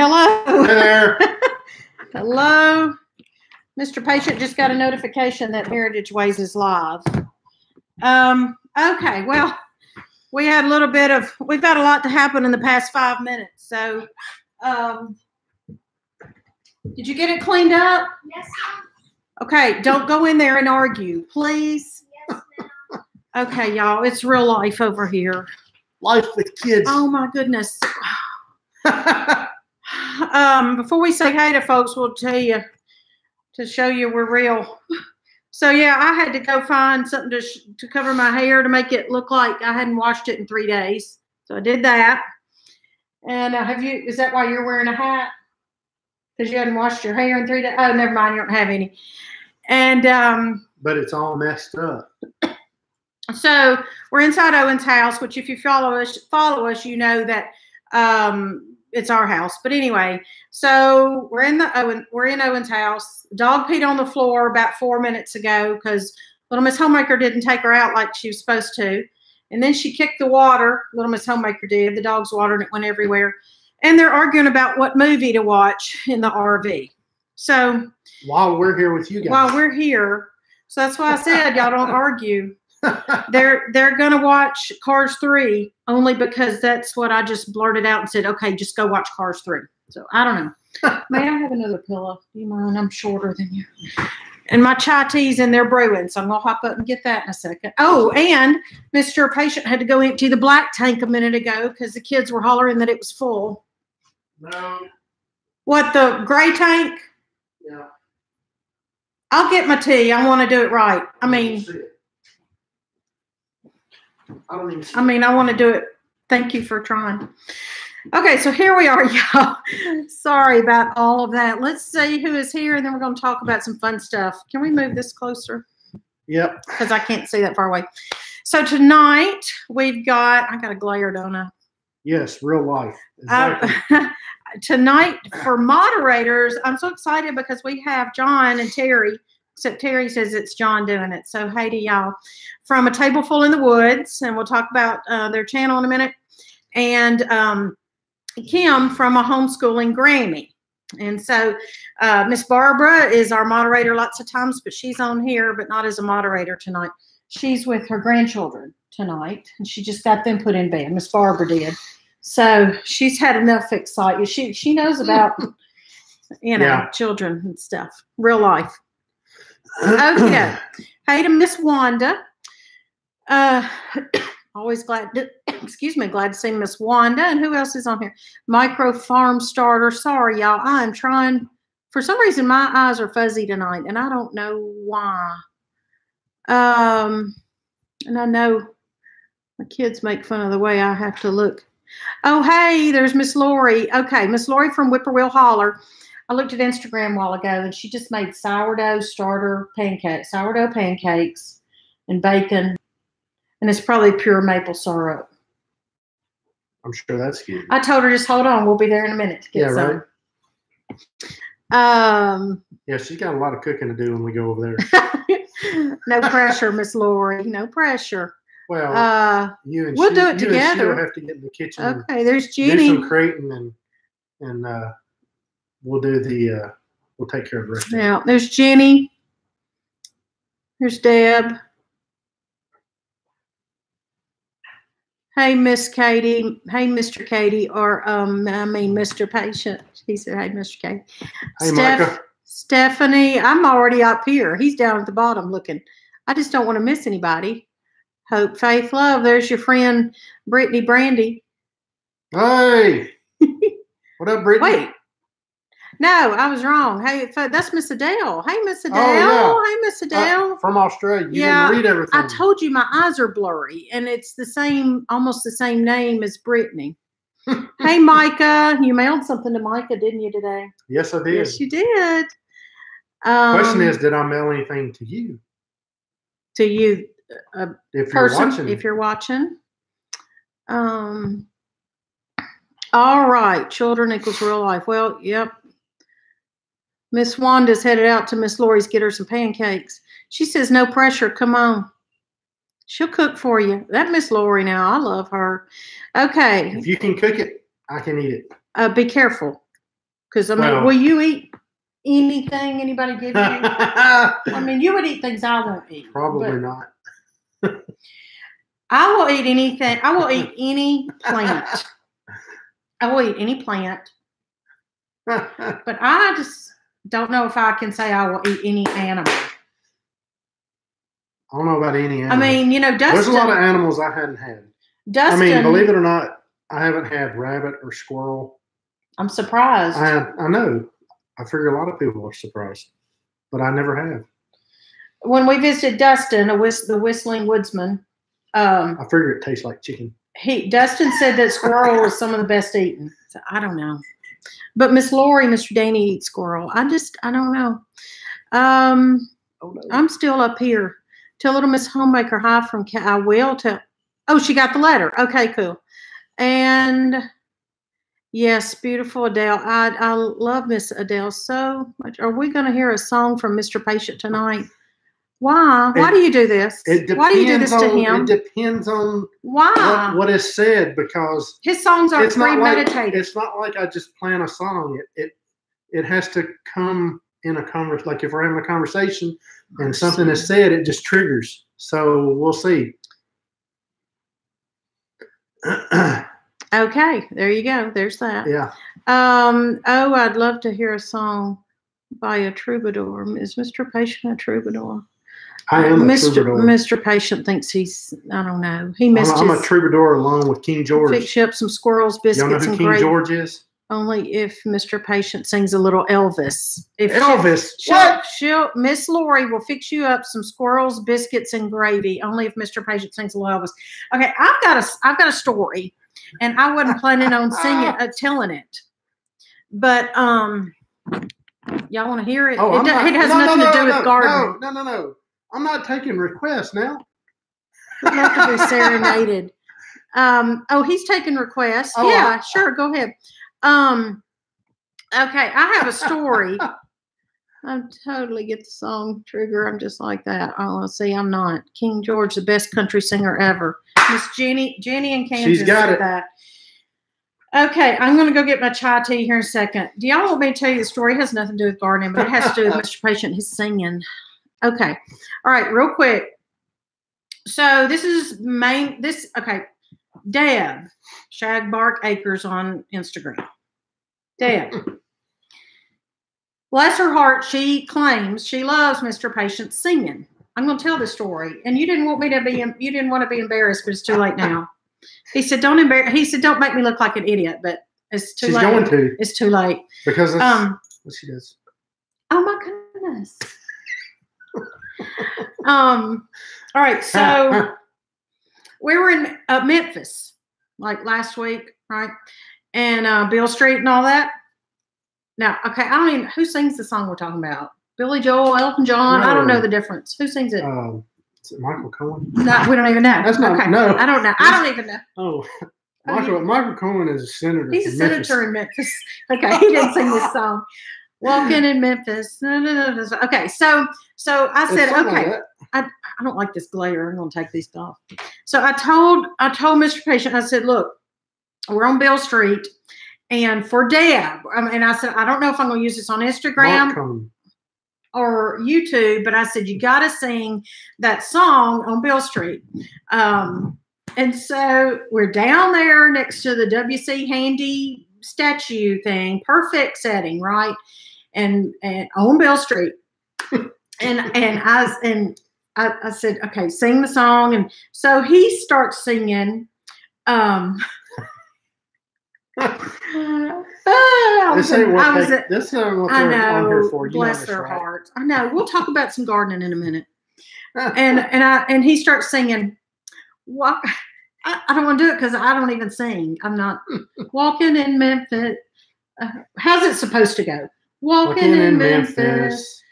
Hello. Hey there. Hello. Mr. Patient just got a notification that Heritage Ways is live. Okay, well, we've had a lot to happen in the past 5 minutes. So, did you get it cleaned up? Yes, ma'am. Okay, don't go in there and argue, please. Yes, ma'am. Okay, y'all, it's real life over here. Life with kids. Oh, my goodness. Before we say hey to folks, we'll tell you to show you we're real. So yeah, I had to go find something to cover my hair to make it look like I hadn't washed it in 3 days. So I did that. And is that why you're wearing a hat? Because you hadn't washed your hair in 3 days? Oh, never mind, you don't have any. And but it's all messed up. So we're inside Owen's house, which if you follow us, you know that it's our house. But anyway, so we're in Owen's house. Dog peed on the floor about 4 minutes ago because little Miss Homemaker didn't take her out like she was supposed to. And then she kicked the water. Little Miss Homemaker did. The dog's water and it went everywhere. And they're arguing about what movie to watch in the RV. So while we're here with you guys. While we're here. So that's why I said y'all don't argue. They're gonna watch Cars 3 only because that's what I just blurted out and said, okay, just go watch Cars 3. So I don't know. May I have another pillow? Do you mind? I'm shorter than you. And my chai tea's in there brewing, so I'm gonna hop up and get that in a second. Oh, and Mr. Patient had to go empty the black tank a minute ago because the kids were hollering that it was full. No. What, the gray tank? Yeah. I'll get my tea. I want to do it right. I want to do it. Thank you for trying. Okay, so here we are, y'all. Sorry about all of that. Let's see who is here, and then we're going to talk about some fun stuff. Can we move this closer? Yep. Because I can't see that far away. So tonight I got a glare, don't I? Yes, real life. Exactly. Tonight for moderators, I'm so excited because we have John and Terry. Except Terry says it's John doing it. So hey to y'all from A Table Full in the Woods, and we'll talk about their channel in a minute. And Kim from A Homeschooling Grammy. And so Miss Barbara is our moderator lots of times, but she's on here, but not as a moderator tonight. She's with her grandchildren tonight, and she just got them put in bed. Miss Barbara did. So she's had enough excitement. She knows about, children and stuff, real life. Okay. Hey to Miss Wanda. Always glad to see Miss Wanda. And who else is on here? Micro Farm Starter. Sorry, y'all. I'm trying. For some reason, my eyes are fuzzy tonight, and I don't know why. And I know my kids make fun of the way I have to look. Oh, hey, there's Miss Lori. Okay, Miss Lori from Whippoorwill Holler. I looked at Instagram a while ago, and she just made sourdough pancakes and bacon, and it's probably pure maple syrup. I'm sure that's good. I told her, just hold on. We'll be there in a minute to get some. Right. Yeah, she's got a lot of cooking to do when we go over there. No pressure, Miss Lori. No pressure. Well, we'll do it together. She'll have to get in the kitchen. Okay, there's Jenny. Do some crating and we'll do we'll take care of the rest. Yeah, there's Jenny. There's Deb. Hey, Miss Katie. Hey, Mr. Katie, or Mr. Patient. He said, hey, Mr. Katie. Hey, Micah. Stephanie, I'm already up here. He's down at the bottom looking. I just don't want to miss anybody. Hope, faith, love. There's your friend, Brittany Brandy. Hey. What up, Brittany? Wait. No, I was wrong. Hey, that's Miss Adele. Hey, Miss Adele. Oh, yeah. Hey, Miss Adele. From Australia. You didn't read everything. I told you my eyes are blurry, and it's almost the same name as Brittany. Hey, Micah. You mailed something to Micah, didn't you, today? Yes, I did. Yes, you did. Question is, did I mail anything to you? To you, if you're watching. All right. Children equals real life. Well, yep. Miss Wanda's headed out to Miss Lori's, get her some pancakes. She says, no pressure. Come on. She'll cook for you. That Miss Lori now, I love her. Okay. If you can cook it, I can eat it. Be careful. Because, I mean, will you eat anything anybody gives you? I mean, you would eat things I won't eat. Probably not. I will eat anything. I will eat any plant. I will eat any plant. But I just don't know if I can say I will eat any animal. I don't know about any animal. I mean, you know, Dustin. There's a lot of animals I hadn't had. Dustin. I mean, believe it or not, I haven't had rabbit or squirrel. I'm surprised. I know. I figure a lot of people are surprised, but I never have. When we visited Dustin, the Whistling Woodsman, I figure it tastes like chicken. Dustin said that squirrel was some of the best eaten. So I don't know. But Miss Lori, Mr. Danny eats squirrel. I don't know. I'm still up here. Tell little Miss Homemaker hi from I will tell. Oh, she got the letter. Okay, cool. And yes, beautiful Adele. I love Miss Adele so much. Are we going to hear a song from Mr. Patient tonight? Why? Why do you do this? Why do you do this to him? It depends on why what is said, because his songs are premeditated. It's not like I just plan a song. It has to come in a conversation. Like if we're having a conversation and something is said, it just triggers. So we'll see. Okay, there you go. There's that. Yeah. Oh, I'd love to hear a song by a troubadour. Is Mr. Patient a troubadour? I am a troubadour. Mr. Patient thinks he's, I don't know. He missed I'm a troubadour along with King George. Fix you up some squirrels, biscuits, and gravy. You know who King George is? Only if Mr. Patient sings a little Elvis. What? Miss Lori will fix you up some squirrels, biscuits, and gravy. Only if Mr. Patient sings a little Elvis. Okay, I've got a story, and I wasn't planning on telling it, but y'all want to hear it? Oh, it has nothing to do with gardening. No. I'm not taking requests now. We have to be serenaded. Oh, he's taking requests. Oh, yeah, sure. Go ahead. Okay, I have a story. I totally get the song trigger. I'm just like that. Oh, see, I'm not. King George, the best country singer ever. Miss Jenny in Kansas. She's got it. That. Okay, I'm going to go get my chai tea here in a second. Do y'all want me to tell you the story? It has nothing to do with gardening, but it has to do with Mr. Patient, his singing. Okay. All right, real quick. So this is okay. Deb, Shagbark Acres on Instagram. Deb. Bless her heart, she claims she loves Mr. Patient singing. I'm going to tell this story. And you didn't want to be embarrassed, but it's too late now. He said, don't make me look like an idiot, but it's too late. She's going to. It's too late. Because that's what she does. Oh my goodness. All right, so we were in Memphis like last week, right? And Beale Street and all that. Now, okay, I don't even who sings the song we're talking about. Billy Joel, Elton John. No. I don't know the difference. Who sings it? Is it Michael Cohen? No, we don't even know. That's not. Okay. No, I don't know. I don't even know. Oh, Michael Cohen is a senator. He's a senator in Memphis. Okay, he didn't sing this song. Walking in Memphis. No. Okay, so I said, okay, like I don't like this glare. I'm going to take these off. So I told Mr. Patient, I said, look, we're on Beale Street, and for Deb, and I said, I don't know if I'm going to use this on Instagram or YouTube, but I said, you got to sing that song on Beale Street. And so we're down there next to the W.C. Handy statue thing, perfect setting, right? And on Beale Street. and I said, okay, sing the song. And so he starts singing. This ain't what they're on here for. Bless their heart. I know. We'll talk about some gardening in a minute. And he starts singing. What? I don't want to do it because I don't even sing. I'm not walking in Memphis. How's it supposed to go? Walking in Memphis.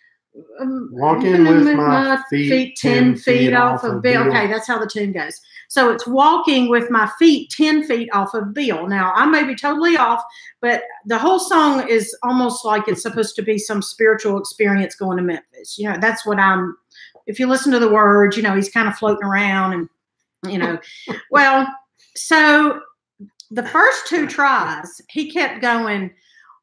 Walking with my feet 10 feet off of Beale. Okay, that's how the tune goes. So it's walking with my feet 10 feet off of Beale. Now, I may be totally off, but the whole song is almost like it's supposed to be some spiritual experience going to Memphis. You know, that's what if you listen to the words, you know, he's kind of floating around and, you know. Well, so the first two tries, he kept going,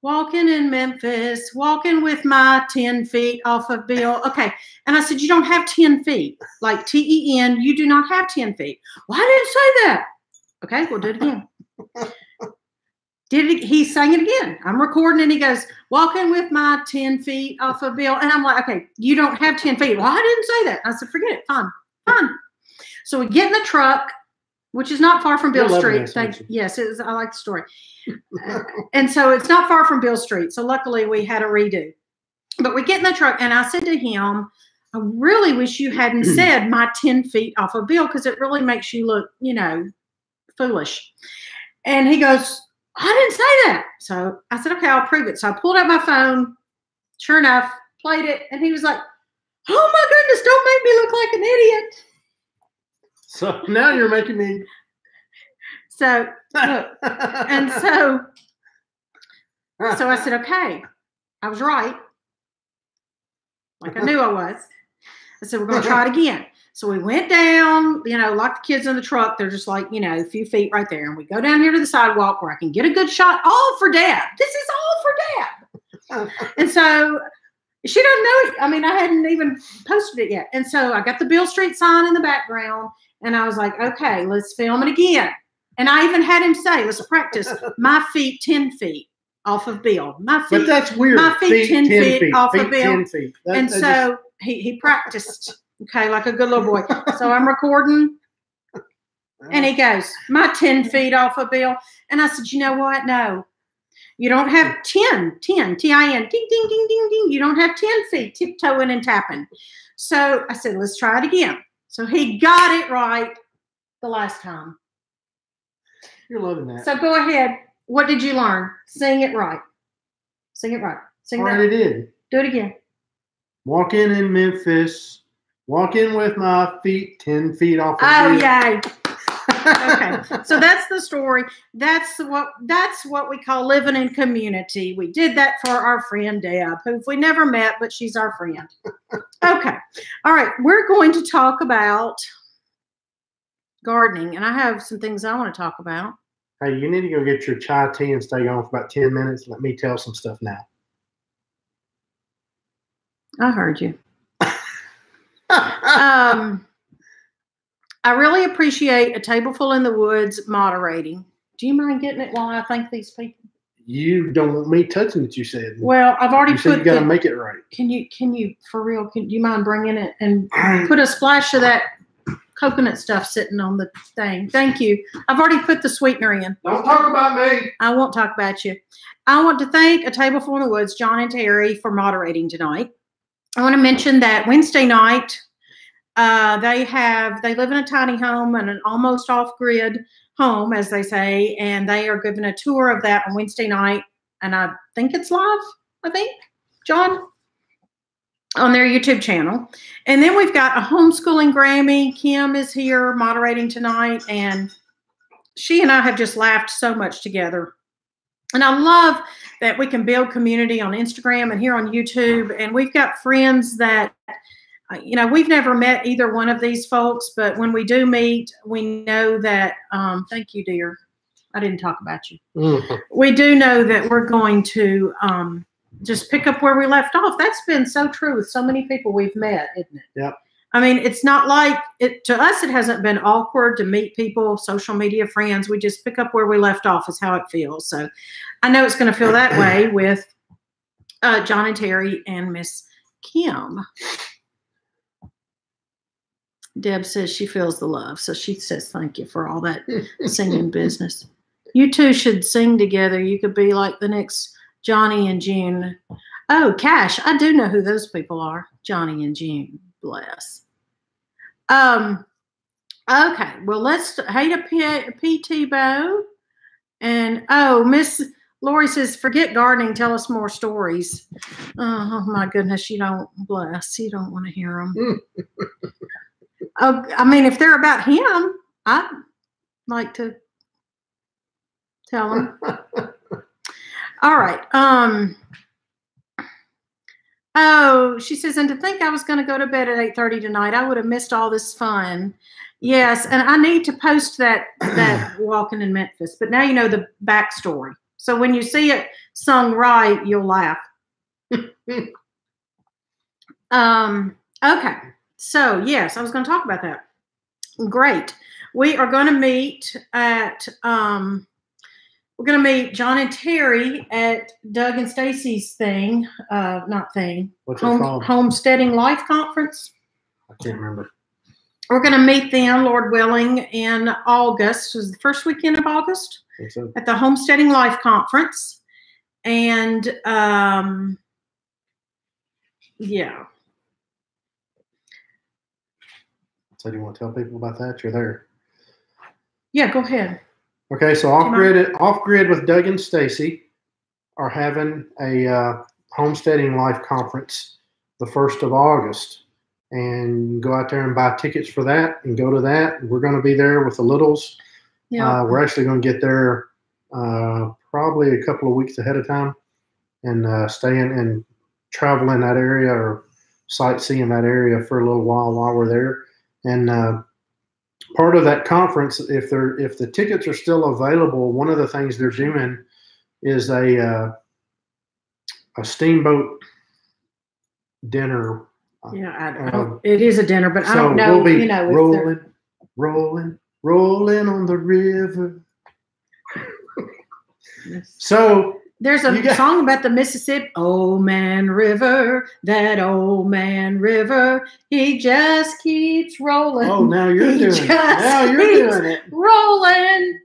walking in Memphis, walking with my 10 feet off of Bill. Okay. And I said, you don't have 10 feet, like TEN. You do not have 10 feet. Well, I didn't say that. Okay, we'll do it again. He sang it again. I'm recording and he goes, walking with my 10 feet off of Bill. And I'm like, okay, you don't have 10 feet. Well, I didn't say that. I said, forget it. Fine. So we get in the truck, which is not far from Bill Street. Yes, it is. I like the story. And so it's not far from Bill Street. So luckily we had a redo. But we get in the truck and I said to him, I really wish you hadn't said my 10 feet off of Bill because it really makes you look, foolish. And he goes, I didn't say that. So I said, okay, I'll prove it. So I pulled out my phone. Sure enough, played it. And he was like, oh my goodness, don't make me look like an idiot. So now you're making me. So I said, okay, I was right. Like I knew I was. I said, we're going to try it again. So we went down, locked the kids in the truck. They're just like, a few feet right there. And we go down here to the sidewalk where I can get a good shot. All for Dad. This is all for Dad. And so she doesn't know it. I mean, I hadn't even posted it yet. And so I got the Bill Street sign in the background. And I was like, okay, let's film it again. And I even had him say, let's practice my feet 10 feet off of Bill. My feet. But that's weird. My feet 10 feet off of Bill. 10 feet. And so he practiced. Okay, like a good little boy. So I'm recording, and he goes, my 10 feet off of Bill. And I said, you know what? No, you don't have 10, T-I-N, ding, ding, ding, ding, ding. You don't have 10 feet tiptoeing and tapping. So I said, let's try it again. So he got it right the last time. You're loving that. So go ahead. What did you learn? Sing it right. Sing it right. Sing it right. I already did. Do it again. Walking in Memphis. Walking with my feet 10 feet off of Oh, Bill. yay. Okay. So that's the story. That's what we call living in community. We did that for our friend Deb, who we never met, but she's our friend. Okay. All right. We're going to talk about gardening, and I have some things I want to talk about. Hey, you need to go get your chai tea and stay on for about 10 minutes. Let me tell some stuff now. I heard you. I really appreciate A Tableful in the Woods moderating. Do you mind getting it while I thank these people? You don't want me touching it, you said. Well, I've already put. You got to make it right. Can you for real? Do you mind bringing it and put a splash of that coconut stuff sitting on the thing? Thank you. I've already put the sweetener in. Don't talk about me. I won't talk about you. I want to thank A Tableful in the Woods, John and Terry, for moderating tonight. I want to mention that Wednesday night, they live in a tiny home and an almost off-grid home, as they say, and they are giving a tour of that on Wednesday night, and I think it's live, John, on their YouTube channel. And then we've got a homeschooling Grammy. Kim is here moderating tonight, and she and I have just laughed so much together. And I love that we can build community on Instagram and here on YouTube. And we've got friends that, we've never met either one of these folks, but when we do meet, we know that, thank you, dear. I didn't talk about you. Mm-hmm. We do know that we're going to just pick up where we left off. That's been so true with so many people we've met, isn't it? Yep. I mean, it's not like it to us. It hasn't been awkward to meet people, social media friends. We just pick up where we left off is how it feels. So I know it's going to feel that way with John and Terry and Miss Kim. Deb says she feels the love. So she says, thank you for all that singing business. You two should sing together. You could be like the next Johnny and June. Oh, Cash. I do know who those people are. Johnny and June. Bless. Okay. Well, let's hate a PT Bo. And Miss Lori says, forget gardening. Tell us more stories. Oh my goodness. You don't want to hear them. I mean, if they're about him, I'd like to tell them. All right. She says, and to think I was going to go to bed at 8:30 tonight, I would have missed all this fun. Yes, and I need to post that walking in Memphis. But now you know the backstory. So when you see it sung right, you'll laugh. Okay. So yes, I was going to talk about that. Great. We are going to meet at we're going to meet John and Terry at Doug and Stacy's thing, Homesteading Life Conference. I can't remember. We're going to meet them, Lord willing, in August. It was the first weekend of August at the Homesteading Life Conference. And yeah. So do you want to tell people about that? You're there. Yeah, go ahead. Okay, so Off Grid with Doug and Stacy are having a Homesteading Life Conference the 1st of August. And go out there and buy tickets for that and go to that. We're going to be there with the littles. Yeah. We're actually going to get there probably a couple of weeks ahead of time and stay in and travel in that area or sightsee in that area for a little while we're there. And part of that conference, if the tickets are still available, one of the things they're doing is a steamboat dinner. Yeah, it is a dinner, but I don't know. We'll be rolling on the river. So there's a song about the Mississippi. Old Man River, that old man river, he just keeps rolling. Oh, now you're doing it. Now you're doing it. Rolling.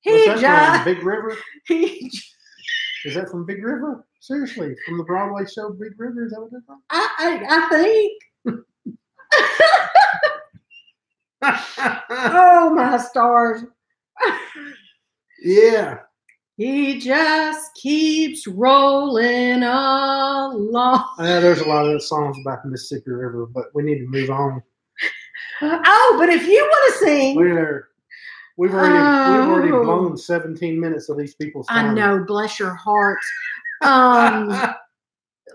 What's that from? Big River? Is that from Big River? Seriously, from the Broadway show Big River? Is that what that's from? I think. Oh, my stars. Yeah. He just keeps rolling along. There's a lot of songs about the Mississippi River, but we need to move on. Oh, but if you want to sing. We've already blown 17 minutes of these people's time. I know, bless your hearts.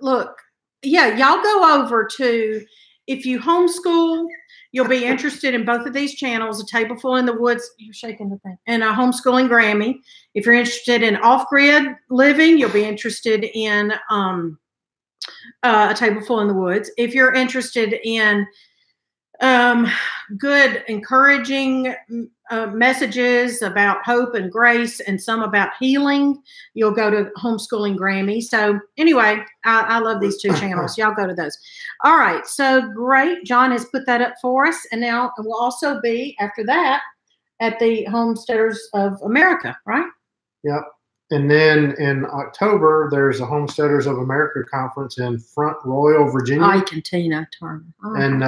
Look, yeah, y'all go over to, if you homeschool, you'll be interested in both of these channels, A Tableful in the Woods, you're shaking the thing, and Homeschooling Grammy. If you're interested in off-grid living, you'll be interested in A Tableful in the Woods. If you're interested in good, encouraging messages about hope and grace and some about healing, you'll go to Homeschooling Grammy. So anyway, I love these two channels. Y'all go to those. All right. So great. John has put that up for us. And now we'll also be, after that, at the Homesteaders of America, right? Yep. And then in October, there's a Homesteaders of America conference in Front Royal, Virginia. Ike and Tina Turner. Oh. And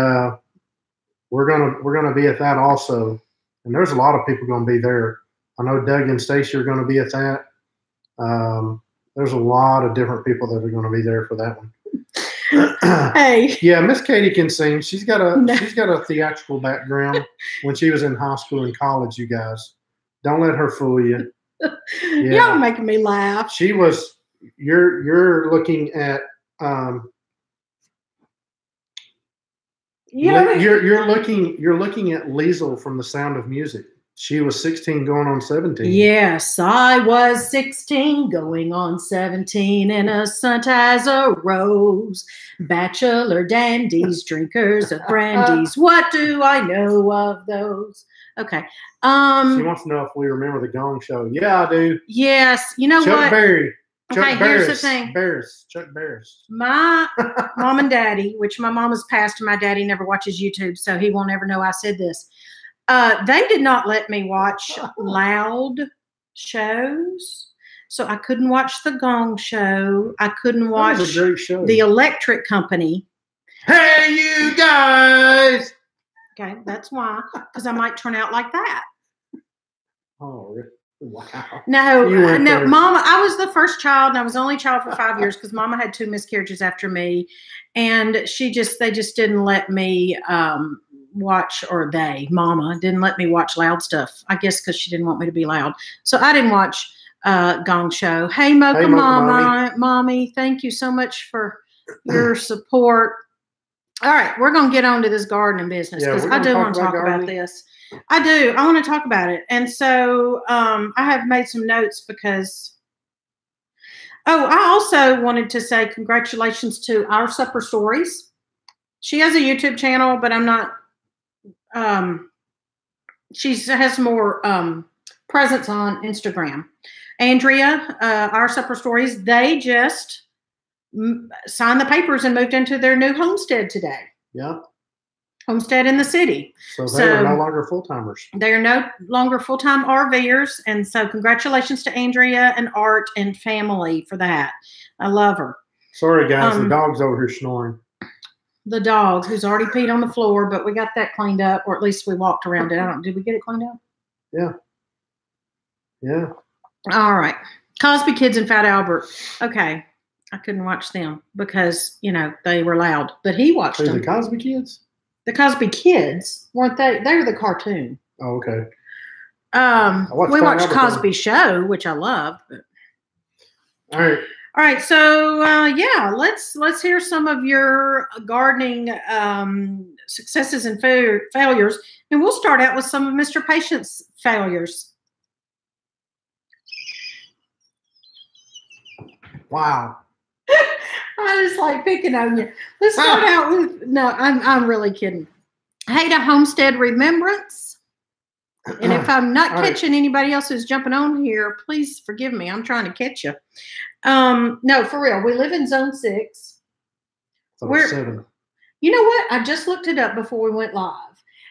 we're gonna be at that also. And there's a lot of people going to be there. I know Doug and Stacy are going to be at that. There's a lot of different people that are going to be there for that one. Hey. Yeah, Miss Katie can sing. She's got a theatrical background when she was in high school and college, you guys. Don't let her fool you. Yeah. Y'all making me laugh. She was you're looking at you're looking at Liesl from The Sound of Music. She was 16 going on 17. Yes, I was 16 going on 17, innocent as a rose. Bachelor dandies, drinkers of brandies. What do I know of those? Okay. She wants to know if we remember the Gong Show. Yeah, I do. Yes. You know Chuck what? Berry. Okay, here's the thing. Chuck Barris. My mom and daddy, which my mom has passed and my daddy never watches YouTube, so he won't ever know I said this. They did not let me watch loud shows. So I couldn't watch the Gong Show. I couldn't watch the Electric Company. Hey, you guys! Okay, that's why. Because I might turn out like that. Oh, really? Wow. No, Mama, I was the first child, and I was the only child for 5 years because Mama had 2 miscarriages after me, and they just didn't let me watch, or Mama didn't let me watch loud stuff. I guess because she didn't want me to be loud, so I didn't watch Gong Show. Hey, Mocha Mommy, thank you so much for your support. All right, we're gonna get on to this gardening business because I do want to talk about this. I do. I want to talk about it. And so I have made some notes because Oh, I also wanted to say congratulations to Our Supper Stories. She has a YouTube channel, but I'm not. She has more presence on Instagram. Andrea, Our Supper Stories, they just signed the papers and moved into their new homestead today. Yeah. Homestead in the city. So they're no longer full-timers. They're no longer full-time RVers. And so congratulations to Andrea and Art and family for that. I love her. Sorry, guys. The dog's over here snoring. The dog, who's already peed on the floor, but we got that cleaned up, or at least we walked around it. Did we get it cleaned up? Yeah. Yeah. All right. Cosby Kids and Fat Albert. Okay. I couldn't watch them because, they were loud. But he watched them. The Cosby Kids? The Cosby Kids, weren't they? They were the cartoon. Oh, okay. We watched Cosby Show, which I loved. But... All right. All right. So, let's hear some of your gardening successes and failures. And we'll start out with some of Mr. Patient's failures. Wow. I just like picking on you. Let's start out with, no, I'm really kidding. Hate a homestead remembrance. And if I'm not catching anybody else who's jumping on here, please forgive me. I'm trying to catch you. No, for real. We live in Zone 6. We're 7. You know what? I just looked it up before we went live.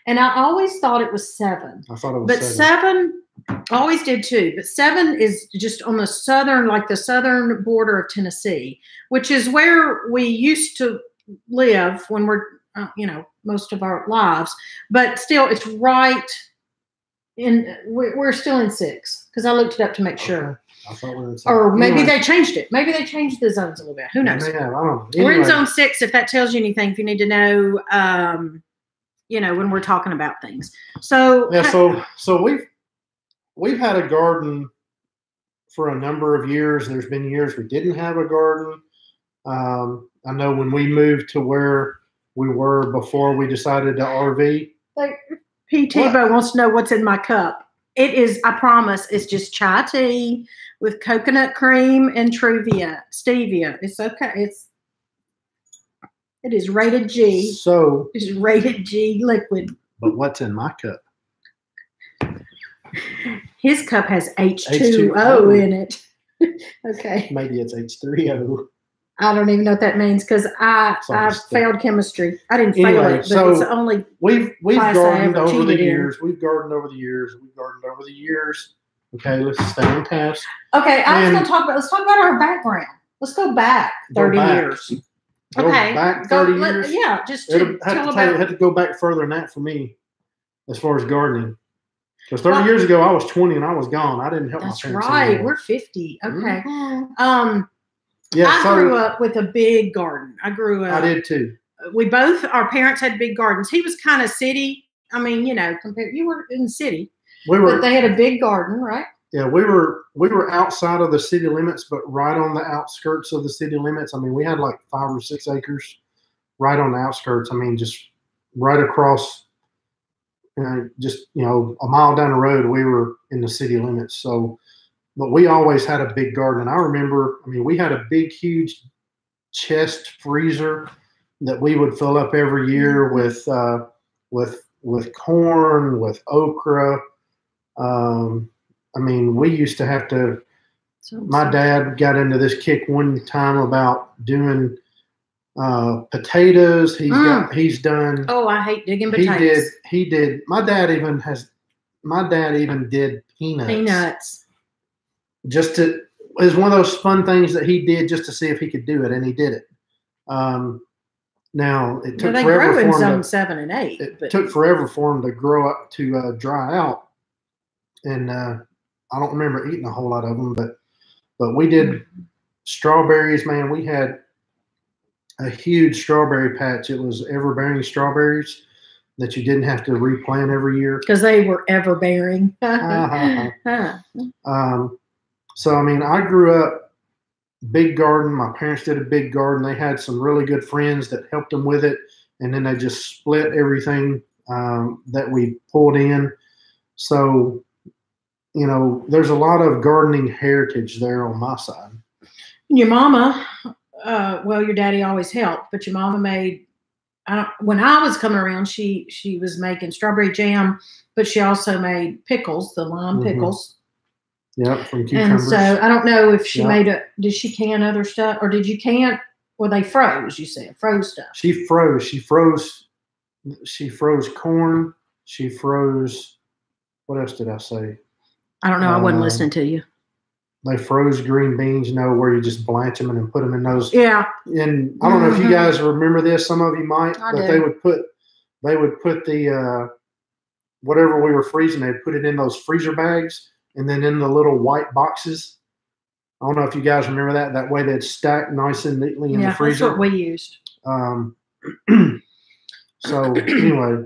And I always thought it was 7. I thought it was but 7. I always did too, but 7 is just on the southern border of Tennessee, which is where we used to live when we're, most of our lives. But still, it's right in. We're still in 6 because I looked it up to make sure. I thought we were in 7. Or maybe they changed it. Maybe they changed the zones a little bit. Who knows? I don't know. We're in Zone 6. If that tells you anything, if you need to know, when we're talking about things. So yeah. So we've had a garden for a number of years. There's been years we didn't have a garden. I know when we moved to where we were before we decided to RV. Like P. Tebow wants to know what's in my cup. It is, I promise, it's just chai tea with coconut cream and stevia. It's okay. It is rated G. So it's rated G liquid. But what's in my cup? His cup has H2O in it. Okay. Maybe it's H3O. I don't even know what that means because I failed chemistry. I didn't fail it, but so it's the only we've gardened over the years. We've gardened over the years. Okay, let's stay on task. Okay, let's talk about our background. Let's go back 30 years. Okay. Back 30 years? Yeah, just had to go back further than that for me as far as gardening. Because 30 years ago, I was 20 and I was gone. I didn't help my parents. That's right. Anymore. We're 50. Okay. Mm-hmm. I grew up with a big garden. I did too. Our parents had big gardens. He was kind of city. I mean, you were in the city. But they had a big garden, right? Yeah, we were outside of the city limits, but right on the outskirts of the city limits. I mean, we had like 5 or 6 acres right on the outskirts. I mean, just right across, just a mile down the road, we were in the city limits. So, but we always had a big garden. And I remember, we had a big, huge chest freezer that we would fill up every year with corn, with okra. We used to have to. My dad got into this kick one time about doing potatoes. He's done. Oh, I hate digging potatoes. He did. My dad even did peanuts. It was one of those fun things that he did just to see if he could do it, and he did it. Now it took forever for him in Zone 7 and 8. It took forever for him to grow up to dry out, and I don't remember eating a whole lot of them, but we did strawberries. Man, we had a huge strawberry patch. It was ever-bearing strawberries that you didn't have to replant every year because they were ever-bearing. So I grew up big garden. My parents did a big garden. They had some really good friends that helped them with it, and then they just split everything that we pulled in. So, there's a lot of gardening heritage there on my side. Your mama, well, your daddy always helped, but your mama made. When I was coming around, she was making strawberry jam, but she also made pickles, the lime pickles. Yep, from cucumbers. And so I don't know if she did she can other stuff, or did you can? Well, they froze. You said froze stuff. She froze. She froze corn. She froze. What else did I say? I don't know. I wasn't listening to you. They froze green beans, where you just blanch them and then put them in those. Yeah. And I don't know if you guys remember this. Some of you might, but they would put the whatever we were freezing. They'd put it in those freezer bags and then in the little white boxes. I don't know if you guys remember that. That way they'd stack nice and neatly in the freezer. That's what we used. So anyway,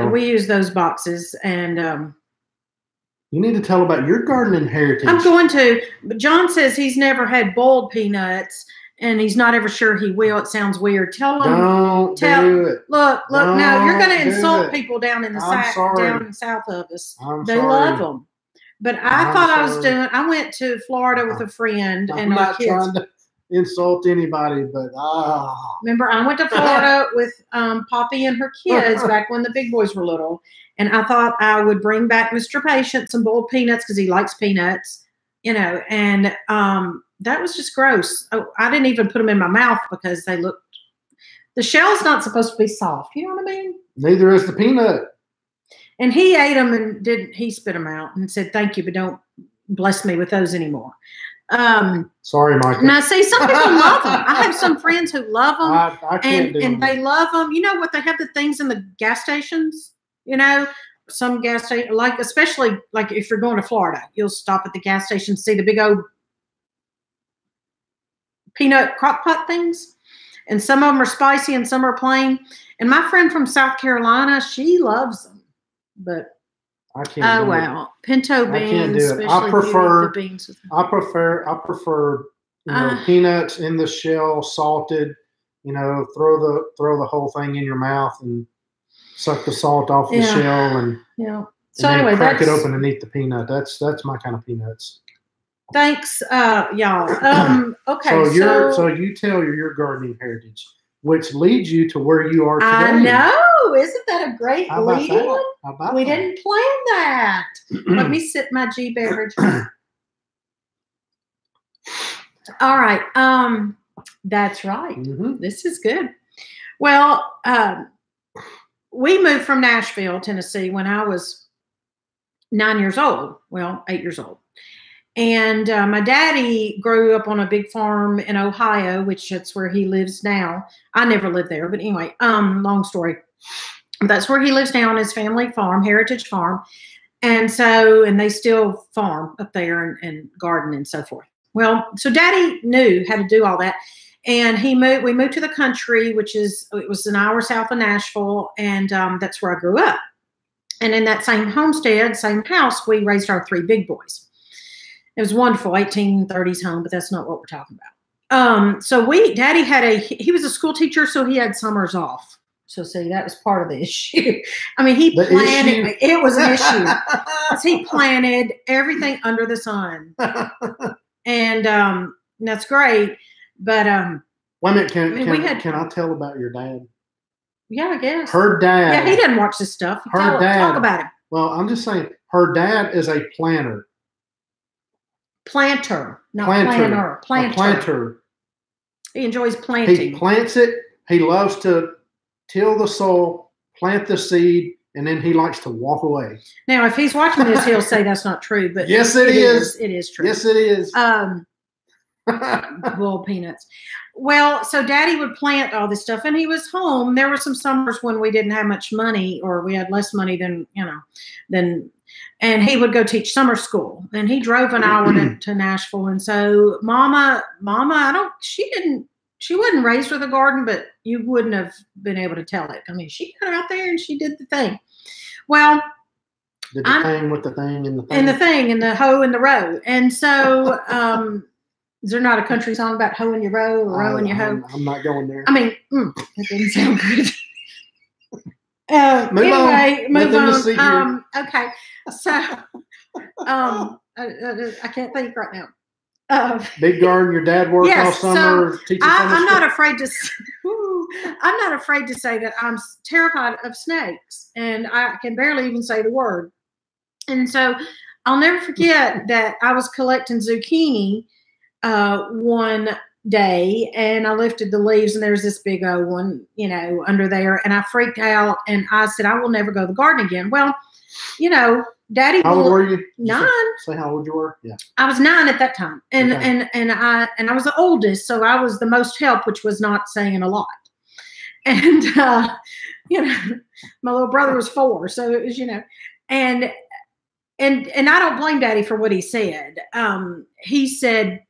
we use those boxes, and you need to tell about your gardening heritage. I'm going to, but John says he's never had boiled peanuts, and he's not ever sure he will. It sounds weird. Tell him. Don't do it. Look. Now you're going to insult people down in the south of us. They love them. But I went to Florida with a friend and our kids. I'm not trying to insult anybody, but remember, I went to Florida with Poppy and her kids back when the big boys were little, and I thought I would bring back Mr. Patient some boiled peanuts because he likes peanuts, and that was just gross. I didn't even put them in my mouth because they looked. The shell's not supposed to be soft. You know what I mean? Neither is the peanut. And he ate them and he spit them out and said, "Thank you, but don't bless me with those anymore." Sorry, Michael. Now, see, some people love them. I have some friends who love them, I can't do them. They love them. You know what? They have the things in the gas stations. Some gas station, especially if you're going to Florida, you'll stop at the gas station, see the big old peanut crock pot things, and some of them are spicy and some are plain. And my friend from South Carolina, she loves them, but. I can't. Pinto beans. I can't do it. I prefer peanuts in the shell, salted. Throw the whole thing in your mouth and suck the salt off the shell and So and anyway, crack it open and eat the peanut. That's my kind of peanuts. Thanks, y'all. Okay. So you tell your gardening heritage, which leads you to where you are today. I know. Isn't that a great lead-in? We that? didn't plan that. Let me sip my G beverage. All right. That's right. Mm-hmm. This is good. Well, we moved from Nashville, Tennessee when I was 9 years old. Well, 8 years old. And my daddy grew up on a big farm in Ohio, which that's where he lives now. I never lived there, but anyway, long story. That's where he lives now on his family farm, Heritage Farm. And they still farm up there and garden and so forth. Well, so Daddy knew how to do all that. And we moved to the country, it was an hour south of Nashville. And that's where I grew up. And in that same homestead, same house, we raised our 3 big boys. It was wonderful, 1830s home, but that's not what we're talking about. So Daddy he was a school teacher, so he had summers off. So see, that was part of the issue. I mean, he planted, it was an issue. He planted everything under the sun. And that's great. But wait a minute, can I tell about your dad? Yeah, I guess. Her dad. Yeah, he doesn't watch this stuff. Talk about him. Well, I'm just saying, her dad is a planter. Planter, not planner. Planter. He enjoys planting. He plants it. He loves to till the soil, plant the seed, and then he likes to walk away. Now, if he's watching this, he'll say that's not true. But yes, it is. It is true. Yes, it is. Boiled peanuts. Well, so Daddy would plant all this stuff, and he was home. There were some summers when we didn't have much money, or we had less money than and he would go teach summer school, and he drove an hour to Nashville. And so Mama, she wasn't raised with a garden, but you wouldn't have been able to tell it. I mean, she got out there and she did the thing. Well, did the thing with the thing and the thing. And the thing and the hoe and the row. And so, is there not a country song about hoe in your row or row in your hoe? I'm not going there. I mean, that didn't sound good. Move on. Okay. So, I can't think right now. Big garden. Your dad worked all summer. So I'm not afraid to. I'm not afraid to say that I'm terrified of snakes, and I can barely even say the word. And so I'll never forget that I was collecting zucchini one day, and I lifted the leaves, and there's this big old one, you know, under there, and I freaked out, and I said, I will never go to the garden again. Well, you know, Daddy. How old were you? 9. Say how old you were. Yeah. I was 9 at that time, and I was the oldest, so I was the most help, which was not saying a lot. And you know, my little brother was 4, so it was, you know, and I don't blame Daddy for what he said. He said,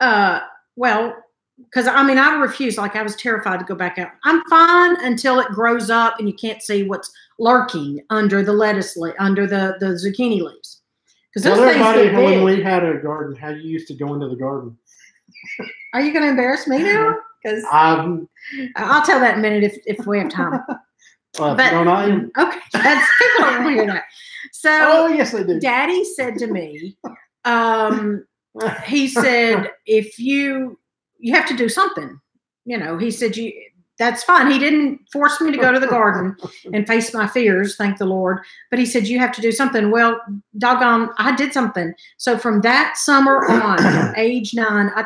well, because I mean, I refused. Like, I was terrified to go back out. I'm fine until it grows up and you can't see what's lurking under the lettuce, under the zucchini leaves. Because those things get big. When we had a garden, how you used to go into the garden. Are you going to embarrass me now? Because I'll tell that in a minute if we have time. But don't I? Okay, that's people don't want to hear that. So, oh yes, they do. Daddy said to me, he said, if you have to do something, you know. He said, that's fine. He didn't force me to go to the garden and face my fears, thank the Lord. But he said, you have to do something. Well, doggone, I did something. So from that summer on, age 9, I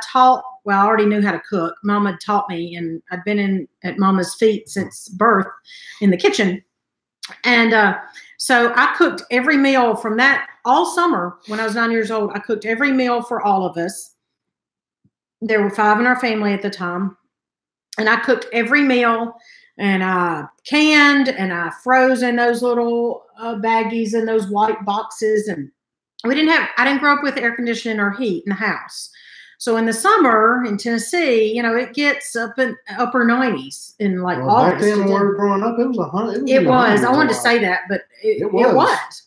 already knew how to cook. Mama taught me, and I'd been at Mama's feet since birth in the kitchen. And so I cooked every meal from that all summer. When I was 9 years old, I cooked every meal for all of us. There were 5 in our family at the time. And I cooked every meal, and I canned, and I froze in those little baggies and those white boxes. And I didn't grow up with air conditioning or heat in the house. So in the summer in Tennessee, you know, it gets up in upper 90s in like August. Back then when we were growing up, it was 100. It was. I wanted to say that, but it was.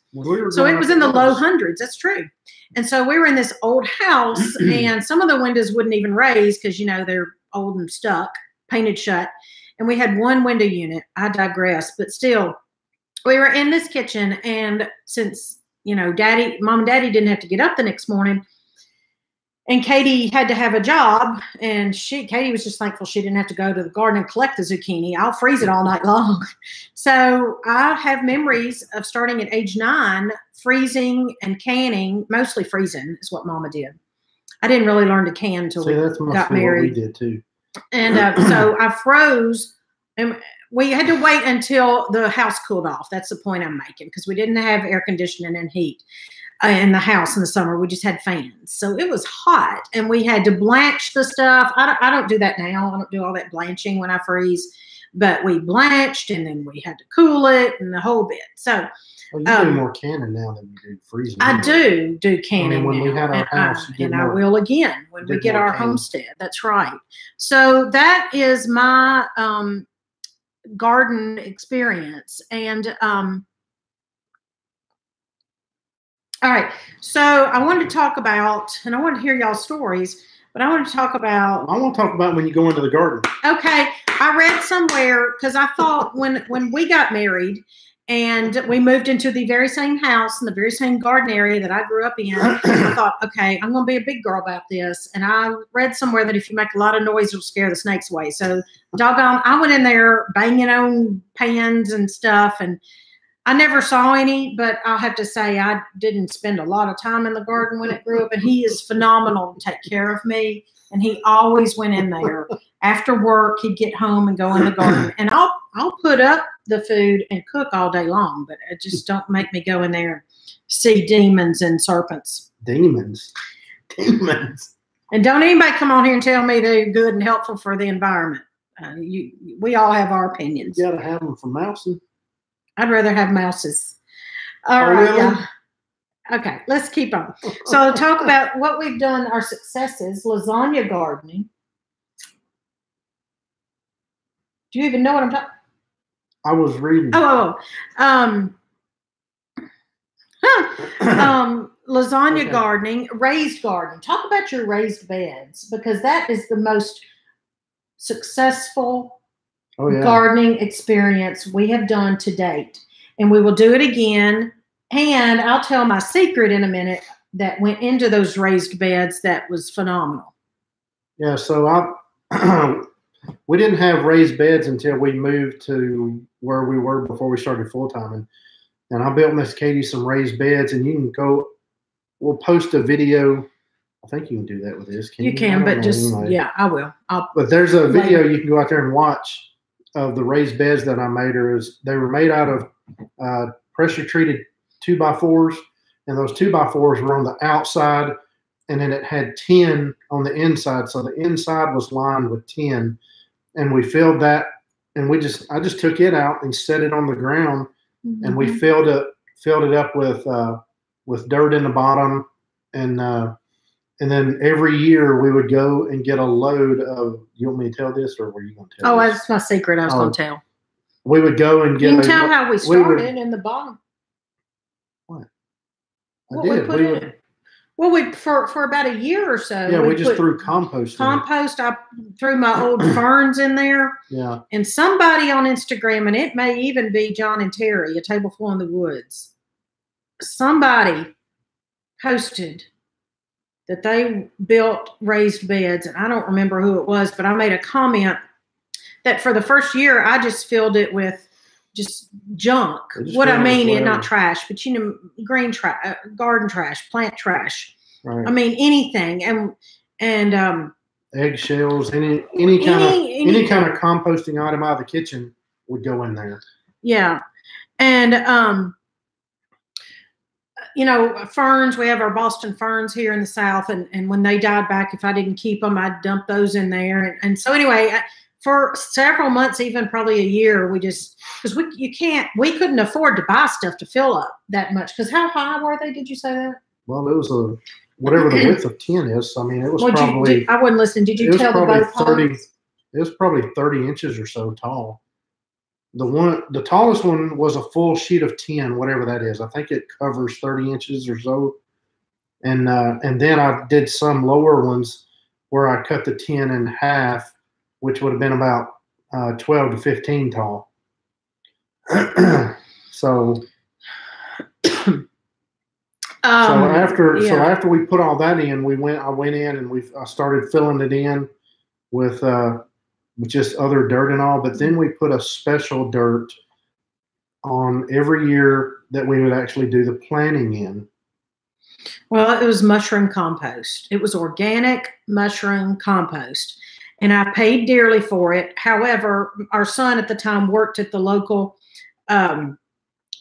So it was in the low hundreds. That's true. And so we were in this old house, and some of the windows wouldn't even raise because, you know, they're old and stuck, painted shut. And we had one window unit. I digress. But still, we were in this kitchen. And since, you know, Mom and Daddy didn't have to get up the next morning, and Katie had to have a job, and Katie was just thankful she didn't have to go to the garden and collect the zucchini. I'll freeze it all night long. So I have memories of starting at age 9, freezing and canning, mostly freezing is what Mama did. I didn't really learn to can until we got married. What we did too. And so I froze, and we had to wait until the house cooled off. That's the point I'm making, because we didn't have air conditioning and heat in the house in the summer. We just had fans. So it was hot, and we had to blanch the stuff. I don't do that now. I don't do all that blanching when I freeze, but we blanched, and then we had to cool it and the whole bit. So well, you do more canning now than you do freezing. I do canning. I mean, when we had our house, and I will again when we get our homestead. That's right. So that is my garden experience. And all right. So I wanted to talk about, and I want to hear y'all's stories, but I want to talk about. I want to talk about when you go into the garden. Okay. I read somewhere, because I thought when we got married and we moved into the very same house in the very same garden area that I grew up in, I thought, okay, I'm going to be a big girl about this. And I read somewhere that if you make a lot of noise, it'll scare the snakes away. So doggone, I went in there banging on pans and stuff, and I never saw any, but I'll have to say I didn't spend a lot of time in the garden when it grew up, and he is phenomenal to take care of me. And he always went in there after work. He'd get home and go in the garden, and I'll put up the food and cook all day long, but it just don't make me go in there and see demons and serpents. Demons. And don't anybody come on here and tell me they're good and helpful for the environment. We all have our opinions. You gotta have them for mousing. I'd rather have mouses. All right. Really? Yeah. Okay, let's keep on. So to talk about what we've done, our successes, lasagna gardening. Do you even know what I'm talking? I was reading. Lasagna gardening, raised gardening. Talk about your raised beds, because that is the most successful gardening experience we have done to date. And we will do it again. And I'll tell my secret in a minute. that went into those raised beds that was phenomenal. Yeah, so we didn't have raised beds until we moved to where we were before we started full-time. And I built Miss Katie some raised beds, and you can go, we'll post a video. I think you can do that with this. You can, but just, anyway. Yeah, I will. But there's a video you can go out there and watch of the raised beds that I made. They were made out of pressure-treated 2x4s, and those 2x4s were on the outside, and then it had tin on the inside. So the inside was lined with tin, and we filled that, and I just took it out and set it on the ground, and we filled it up with dirt in the bottom, and then every year we would go and get a load of. You want me to tell this, or were you going to tell? Oh, this? that's my secret. I was going to tell. We would go and get. You can tell how we started in the bottom. What? For about a year or so. Yeah, we just threw compost. I threw my old ferns in there. Yeah. And somebody on Instagram, and it may even be John and Terry, A Table Full in the Woods. Somebody posted that they built raised beds, and I don't remember who it was, but I made a comment that for the first year I just filled it with just junk. What I mean is not trash, but green trash, garden trash, plant trash. Right. I mean anything, and eggshells, any kind of composting item out of the kitchen would go in there. Yeah, and ferns. We have our Boston ferns here in the South, and when they died back, if I didn't keep them, I'd dump those in there. And so anyway, for several months, even probably a year, because we couldn't afford to buy stuff to fill up that much. Because how high were they? Did you say that? Well, it was whatever the width of 10 is. I mean, it was probably. I wasn't listening. Did you tell the both 30? It was probably 30 inches or so tall. The tallest one was a full sheet of 10, whatever that is. I think it covers 30 inches or so. And then I did some lower ones where I cut the 10 in half, which would have been about 12 to 15 tall. So after we put all that in, I went in and I started filling it in with just other dirt and all. But then we put a special dirt on every year that we would actually do the planting in. Well, it was mushroom compost. It was organic mushroom compost. And I paid dearly for it. However, our son at the time worked at the local lawn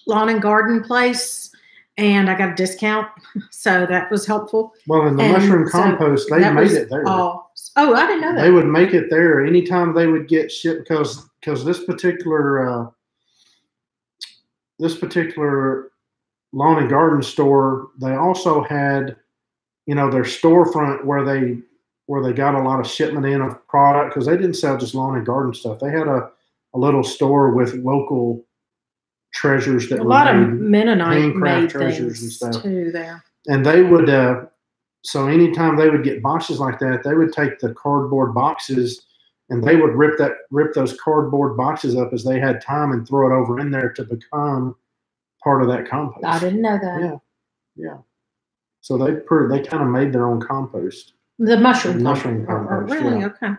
and garden place, and I got a discount, so that was helpful. Well, in the mushroom compost, they made it there. Oh, I didn't know that. They would make it there anytime they would get shipped, because this particular lawn and garden store, they also had, their storefront where they got a lot of shipment in of product, because they didn't sell just lawn and garden stuff. They had a little store with local treasures that a lot of Mennonite made treasures and stuff too there. And they would so anytime they would get boxes like that, they would take the cardboard boxes and they would rip those cardboard boxes up as they had time and throw it over in there to become part of that compost. I didn't know that. Yeah. So they kind of made their own compost. The mushroom compost. Really? Yeah. Okay.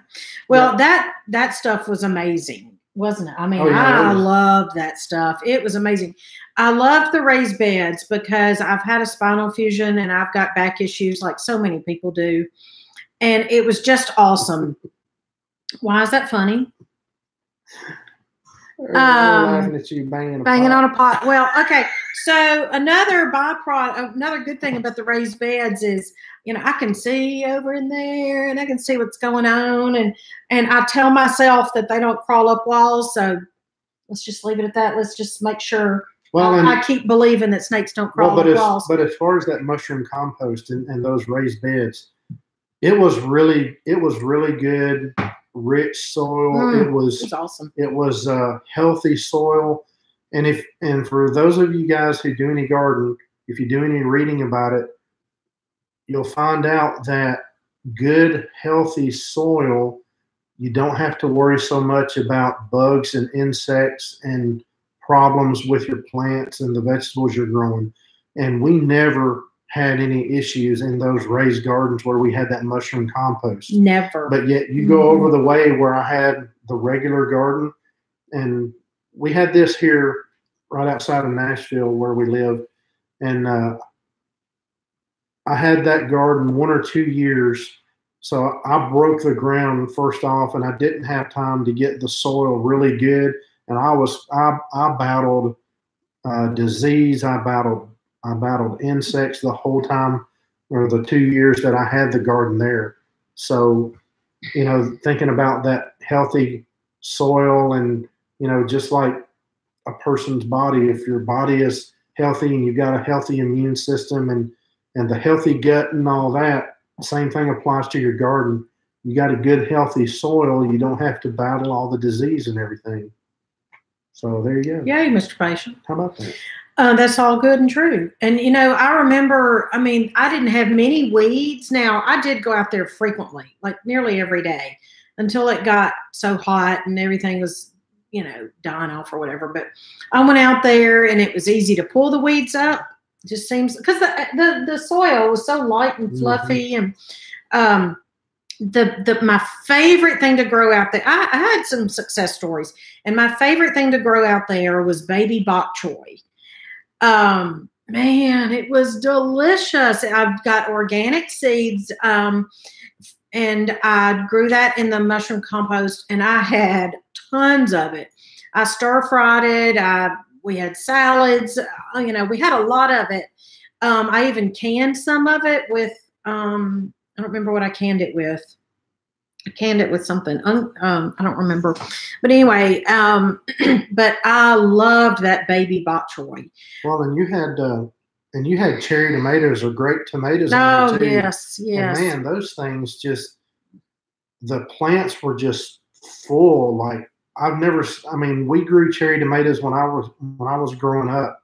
Well, that stuff was amazing, wasn't it? I mean, I loved that stuff. It was amazing. I loved the raised beds because I've had a spinal fusion and I've got back issues like so many people do. And it was just awesome. Why is that funny? Laughing at you banging on a pot. Well, okay. So another byproduct, another good thing about the raised beds is, I can see over in there and I can see what's going on. And I tell myself that they don't crawl up walls. So let's just leave it at that. Let's just make sure. Well, I keep believing that snakes don't crawl up walls. But as far as that mushroom compost and those raised beds, it was really good, rich soil. It was awesome. It was healthy soil. And for those of you guys who do any garden, if you do any reading about it, you'll find out that good, healthy soil, you don't have to worry so much about bugs and insects and problems with your plants and the vegetables you're growing. And we never had any issues in those raised gardens where we had that mushroom compost. Never. But yet you go over the way where I had the regular garden, and we had this here right outside of Nashville where we live. And I had that garden 1 or 2 years. So I broke the ground first off, and I didn't have time to get the soil really good. And I battled disease. I battled insects the whole time, or the 2 years that I had the garden there. So, you know, thinking about that healthy soil, and, you know, just like a person's body, if your body is healthy and you've got a healthy immune system and the healthy gut and all that, same thing applies to your garden. You got a good, healthy soil, you don't have to battle all the disease and everything. So there you go. Yay, Mr. Patient. How about that? That's all good and true. And, you know, I remember, I mean, I didn't have many weeds. Now, I did go out there frequently, like nearly every day, until it got so hot and everything was, you know, dying off or whatever. But I went out there, and it was easy to pull the weeds up. It just seems, because the soil was so light and fluffy. And my favorite thing to grow out there, I had some success stories, and my favorite thing to grow out there was baby bok choy. Man, it was delicious. I've got organic seeds, and I grew that in the mushroom compost, and I had tons of it. I stir fried it. We had salads, you know, we had a lot of it. I even canned some of it with, I don't remember what I canned it with. I canned it with something. I don't remember. But anyway, but I loved that baby bok choy. Well, and you had cherry tomatoes, or grape tomatoes. Oh, yes, yes. And man, those things just, the plants were just full. Like we grew cherry tomatoes when I was growing up,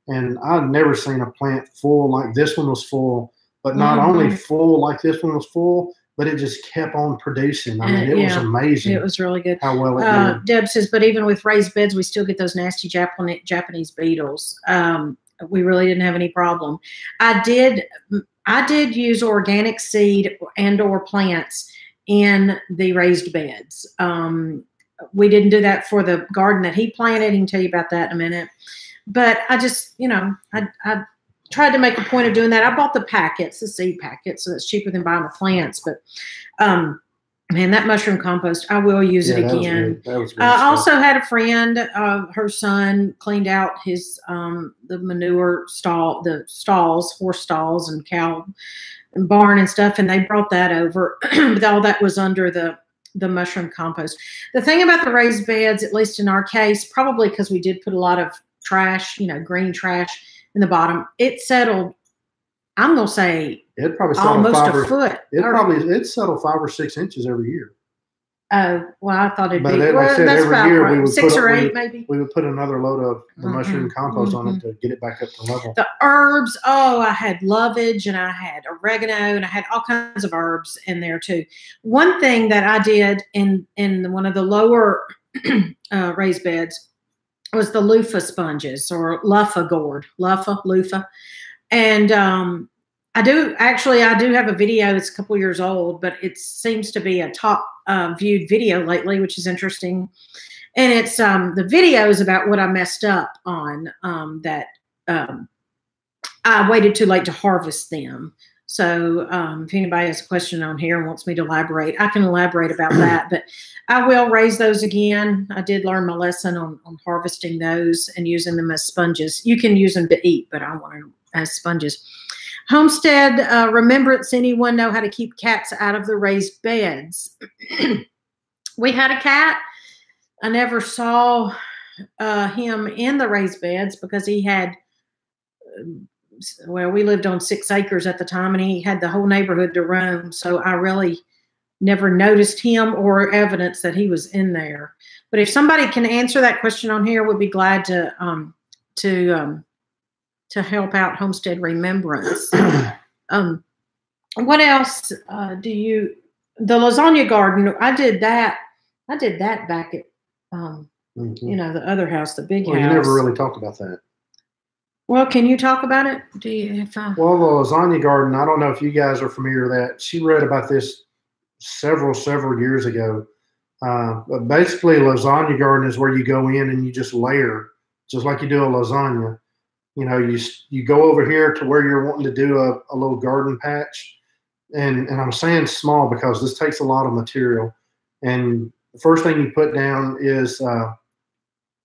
and I'd never seen a plant full like this one was full. But not only full like this one was full, but it just kept on producing. I mean, it was amazing. It was really good. How well it did. Deb says, but even with raised beds, we still get those nasty Japanese beetles. We really didn't have any problem. I did use organic seed and or plants in the raised beds. We didn't do that for the garden that he planted. He can tell you about that in a minute. But I just, you know, I tried to make a point of doing that. I bought the packets, the seed packets, so it's cheaper than buying the plants. But man, that mushroom compost, I will use it again. That was good I stuff. also had a friend, her son cleaned out his the manure stall, the stalls, horse stalls and cow and barn and stuff, and they brought that over. But all that was under the mushroom compost. The thing about the raised beds, at least in our case, probably because we did put a lot of trash, you know, green trash in the bottom, it settled, I'm going to say, it probably almost a foot. It settled 5 or 6 inches every year. Oh, well, I thought it'd be, that's every about year right. we would 6 or 8 maybe. We would put another load of the mushroom compost on it to get it back up to level. The herbs, I had lovage, and I had oregano, and I had all kinds of herbs in there too. One thing that I did in one of the lower raised beds was the loofah sponges, or loofah gourd, loofah. And I do have a video. It's a couple years old, but it seems to be a top viewed video lately, which is interesting. And it's the video is about what I messed up on, that I waited too late to harvest them. So if anybody has a question on here and wants me to elaborate, I can elaborate about that. But I will raise those again. I did learn my lesson on harvesting those and using them as sponges. You can use them to eat, but I want them as sponges. Homestead remembrance. Anyone know how to keep cats out of the raised beds? We had a cat. I never saw him in the raised beds because he had, well, we lived on 6 acres at the time, and he had the whole neighborhood to roam. So I really never noticed him or evidence that he was in there. But if somebody can answer that question on here, we'd be glad to help out Homestead Remembrance. What else the lasagna garden? I did that back at you know, the other house, the big house. You never really talked about that. Well, can you talk about it? Do you? Well, the lasagna garden, I don't know if you guys are familiar with that. She read about this several years ago. But basically, a lasagna garden is where you go in and you just layer, just like you do a lasagna. You know, you go over here to where you're wanting to do a little garden patch. And I'm saying small because this takes a lot of material. And the first thing you put down is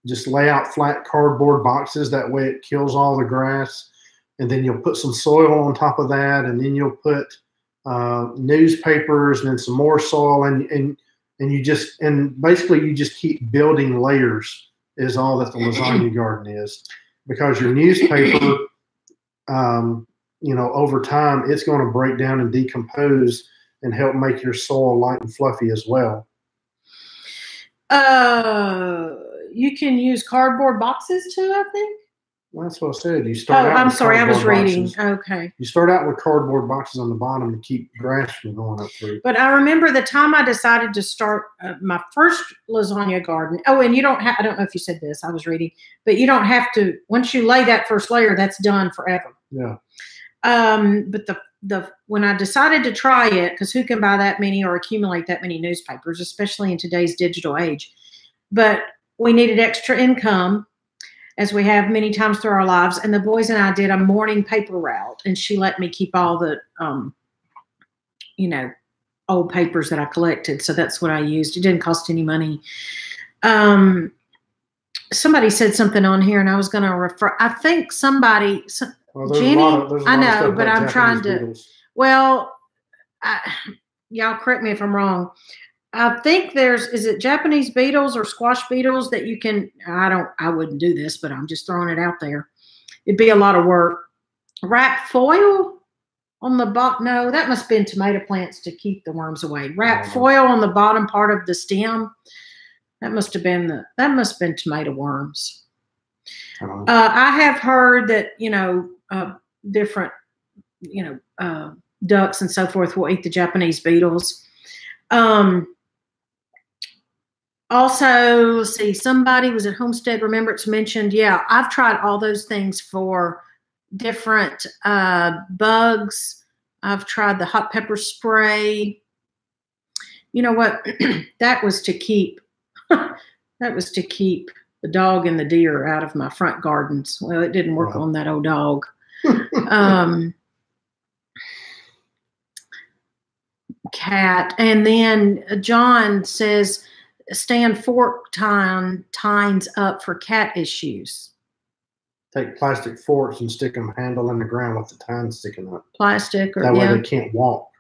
just lay out flat cardboard boxes. That way it kills all the grass. And then you'll put some soil on top of that. And then you'll put newspapers and then some more soil. And basically you just keep building layers is all that the lasagna garden is. Because your newspaper, over time, it's going to break down and decompose and help make your soil light and fluffy as well. You can use cardboard boxes too, I think. Well, that's what I said. You start. I'm sorry, I was reading. Boxes. Okay. You start out with cardboard boxes on the bottom to keep grass from going up through. But I remember the time I decided to start my first lasagna garden. Oh, and you don't have, I don't know if you said this, I was reading, but you don't have to, once you lay that first layer, that's done forever. Yeah. But when I decided to try it, because who can buy that many or accumulate that many newspapers, especially in today's digital age, but we needed extra income, as we have many times through our lives. And the boys and I did a morning paper route, and she let me keep all the, old papers that I collected. So that's what I used. It didn't cost any money. Somebody said something on here, and I was going to refer, I think somebody, Jenny, I know, but I'm trying to, beetles. Well, y'all correct me if I'm wrong. I think is it Japanese beetles or squash beetles that you can, I wouldn't do this, but I'm just throwing it out there. It'd be a lot of work. Wrap foil on the bottom. No, that must have been tomato plants to keep the worms away. Wrap foil on the bottom part of the stem. That must have been tomato worms. I have heard that, different, ducks and so forth will eat the Japanese beetles. Also, let's see, somebody was at Homestead Remembrance mentioned, yeah, I've tried all those things for different bugs. I've tried the hot pepper spray. You know what? That was to keep the dog and the deer out of my front gardens. Well, it didn't work on that old dog. Cat. And then John says, stand fork tines up for cat issues. Take plastic forks and stick them handle in the ground with the tines sticking up. Plastic. That way they can't walk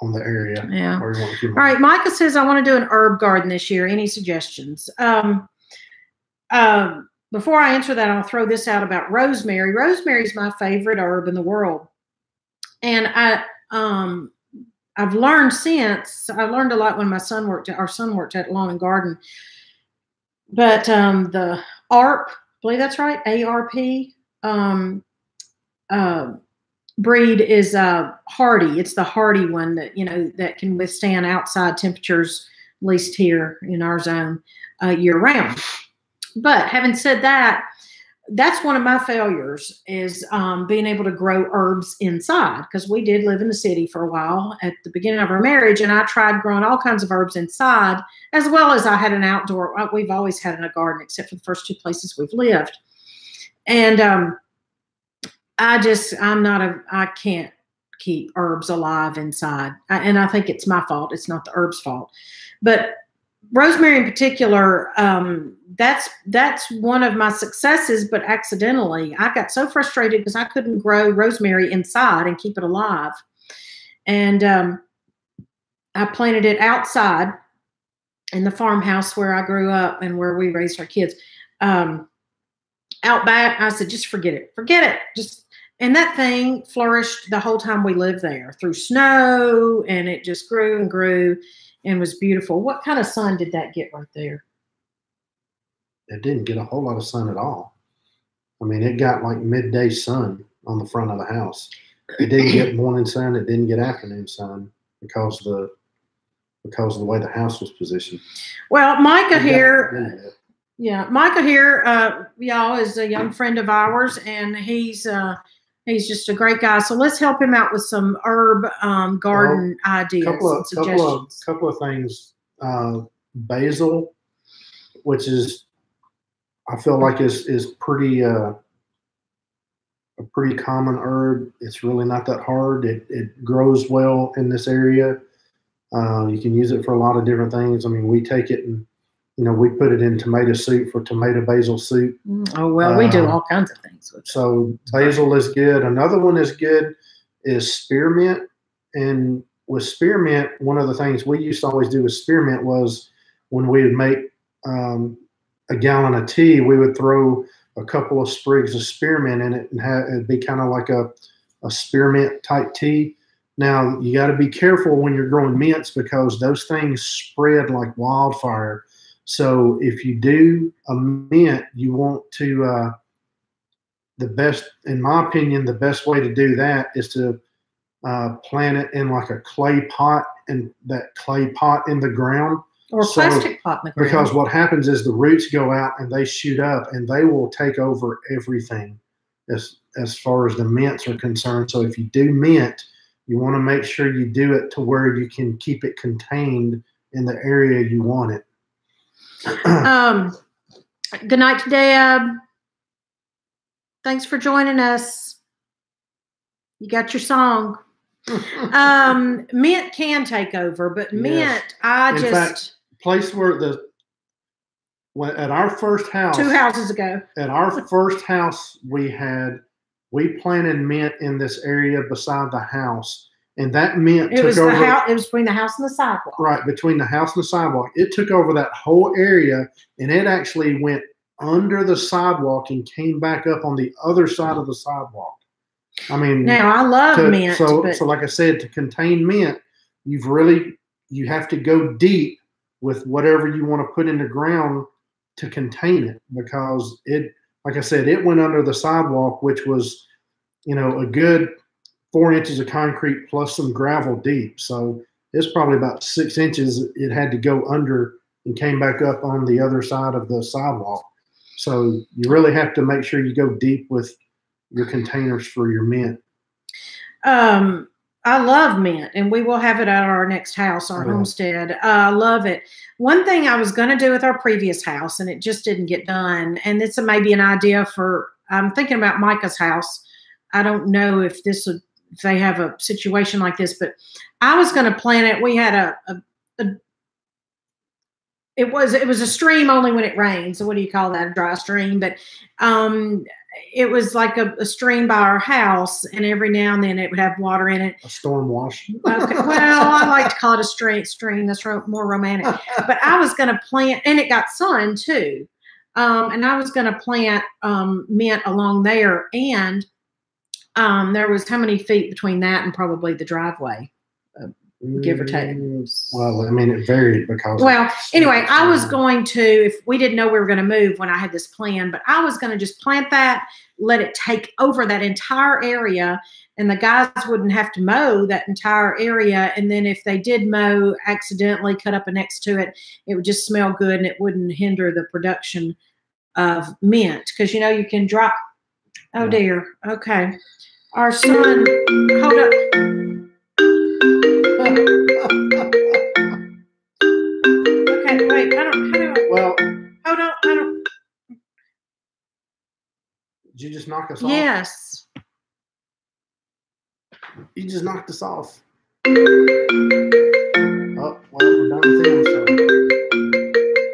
on the area. Yeah. All right. Micah says, I want to do an herb garden this year. Any suggestions? Before I answer that, I'll throw this out about rosemary. Rosemary is my favorite herb in the world. And I've learned I learned a lot when our son worked at Lawn and Garden. But the ARP, I believe that's right, ARP, breed is hardy. It's the hardy one that, that can withstand outside temperatures, at least here in our zone, year round. But having said that, that's one of my failures is being able to grow herbs inside, because we did live in the city for a while at the beginning of our marriage, and I tried growing all kinds of herbs inside, as well as I had an outdoor. We've always had in a garden, except for the first two places we've lived. And I can't keep herbs alive inside. And I think it's my fault. It's not the herb's fault. But rosemary in particular, that's one of my successes, but accidentally. I got so frustrated because I couldn't grow rosemary inside and keep it alive. And I planted it outside in the farmhouse where I grew up and where we raised our kids. Out back, I said, just forget it. And that thing flourished the whole time we lived there, through snow, and it just grew and grew and was beautiful. What kind of sun did that get right there? It didn't get a whole lot of sun at all. I mean, it got like midday sun on the front of the house. It didn't get morning sun. It didn't get afternoon sun because of the way the house was positioned. Well, Micah here, Yeah, Micah here, y'all, is a young friend of ours, and he's just a great guy. So let's help him out with some herb garden ideas and suggestions. Couple of things. Basil, which is I feel like is pretty a pretty common herb. It's really not that hard. It grows well in this area. You can use it for a lot of different things. I mean, we take it and we put it in tomato soup for tomato basil soup. Oh, well, we do all kinds of things with it. So basil is good. Another one is good is spearmint. And with spearmint, one of the things we used to always do with spearmint was when we would make a gallon of tea, we would throw a couple of sprigs of spearmint in it, and it'd be kind of like a spearmint type tea. Now, you got to be careful when you're growing mints because those things spread like wildfire. So if you do a mint, you want to, in my opinion, the best way to do that is to plant it in like a clay pot, and that clay pot in the ground. Or a plastic pot in the ground. Because what happens is the roots go out and they shoot up and they will take over everything as far as the mints are concerned. So if you do mint, you want to make sure you do it to where you can keep it contained in the area you want it. Good night, Deb. Thanks for joining us. You got your song. Mint can take over, but mint, yes. In fact, place where at our first house, 2 houses ago, at our first house we planted mint in this area beside the house, and that mint it was between the house and the sidewalk. Right, between the house and the sidewalk. It took over that whole area, and it actually went under the sidewalk and came back up on the other side of the sidewalk. I mean, now I love mint. So like I said, to contain mint, you have to go deep with whatever you want to put in the ground to contain it, because like I said, it went under the sidewalk, which was, a good 4 inches of concrete plus some gravel deep. So it's probably about 6 inches it had to go under and came back up on the other side of the sidewalk. So you really have to make sure you go deep with your containers for your mint. I love mint, and we will have it at our next house, our homestead. I love it. One thing I was going to do with our previous house, and it just didn't get done, and this may be an idea I'm thinking about Micah's house. I don't know if they have a situation like this, but I was going to plant it. We had it was a stream only when it rained. So what do you call that? A dry stream. But it was like a stream by our house, and every now and then it would have water in it. A storm wash. Okay. Well, I like to call it a stream. That's more romantic. But I was going to plant, and it got sun too. And I was going to plant mint along there, and there was how many feet between that and probably the driveway, give or take. Well, I mean, it varied because. Well, anyway, I was going to, if we didn't know we were going to move when I had this plan, but I was going to just plant that, let it take over that entire area, and the guys wouldn't have to mow that entire area. And then if they did mow, accidentally cut up next to it, it would just smell good and it wouldn't hinder the production of mint, because you can drop. Oh dear. Okay. Our son, hold up. Okay, wait. Well, hold on. I don't. Did you just knock us off? Yes. You just knocked us off. Oh, well, we're done with him, so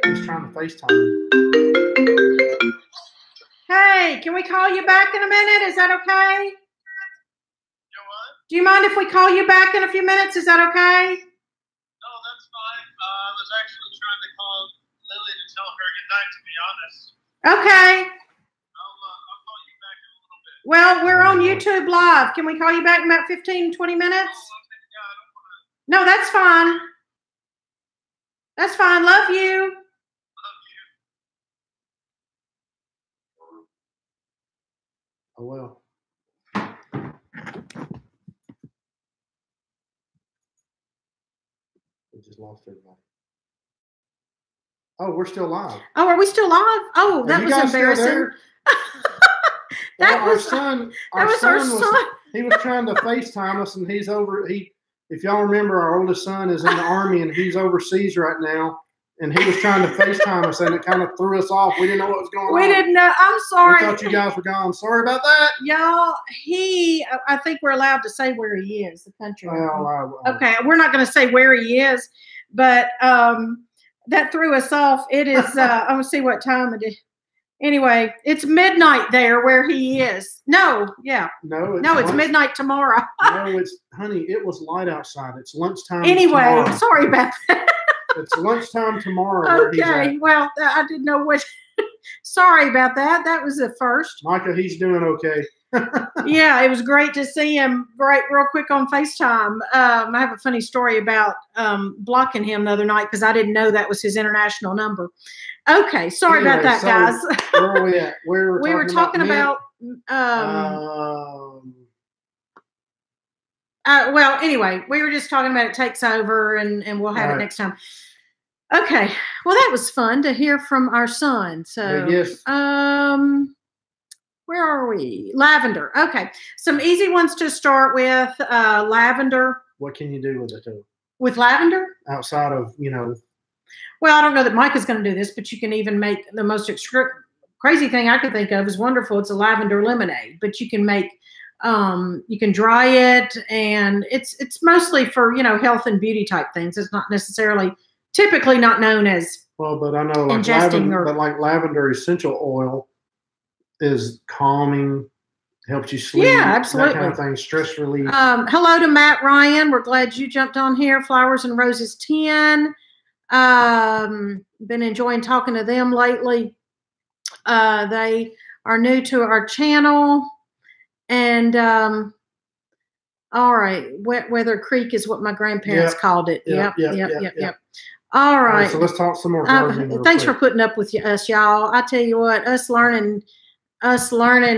he's trying to FaceTime. Hey, can we call you back in a minute? Is that okay? Do you mind if we call you back in a few minutes? Is that okay? No, that's fine. I was actually trying to call Lily to tell her good night, to be honest. Okay. I'll call you back in a little bit. Well, we're on YouTube Live. Can we call you back in about 15, 20 minutes? Oh, okay. Yeah, I don't want to. No, that's fine. That's fine. Love you. Love you. Oh, well. We just lost everybody. Oh, we're still live. Oh, are we still live? Oh, that was embarrassing. That was our son. Our son. He was trying to FaceTime us, and he's over. If y'all remember, our oldest son is in the Army, and he's overseas right now. And he was trying to FaceTime us, and it kind of threw us off. We didn't know what was going on. We didn't know. I'm sorry. We thought you guys were gone. Sorry about that. Y'all, I think we're allowed to say where he is, the country. Well, okay, we're not going to say where he is, but that threw us off. It is, I'm going to see what time it is. Anyway, it's midnight there where he is. No, yeah. No, it's midnight tomorrow. No, honey, it was light outside. It's lunchtime Anyway, tomorrow. Sorry about that. It's lunchtime tomorrow. Okay, well, I didn't know what. Sorry about that. That was the first. Micah, he's doing okay. Yeah, it was great to see him real quick on FaceTime. I have a funny story about blocking him the other night because I didn't know that was his international number. Okay, sorry about that, guys. Where are we at? We were talking about well, anyway, we were just talking about It Takes Over, and we'll have it next time. Okay, well, that was fun to hear from our son. So, yes. Where are we? Lavender. Okay, some easy ones to start with. Lavender. What can you do with it, though? With lavender? Outside of, Well, I don't know that Mike is going to do this, but you can even make the most crazy thing I could think of is wonderful. It's a lavender lemonade, but you can make. You can dry it, and it's mostly for health and beauty type things. It's not necessarily typically not known as but I know like lavender essential oil is calming, helps you sleep. Yeah, absolutely. That kind of thing, stress relief. Hello to Matt Ryan. We're glad you jumped on here. Flowers and Roses 10. Been enjoying talking to them lately. They are new to our channel. And all right, Wet Weather Creek is what my grandparents called it. Yep. All right. So let's talk some more gardening. Thanks for putting up with us, y'all. I tell you what, us learning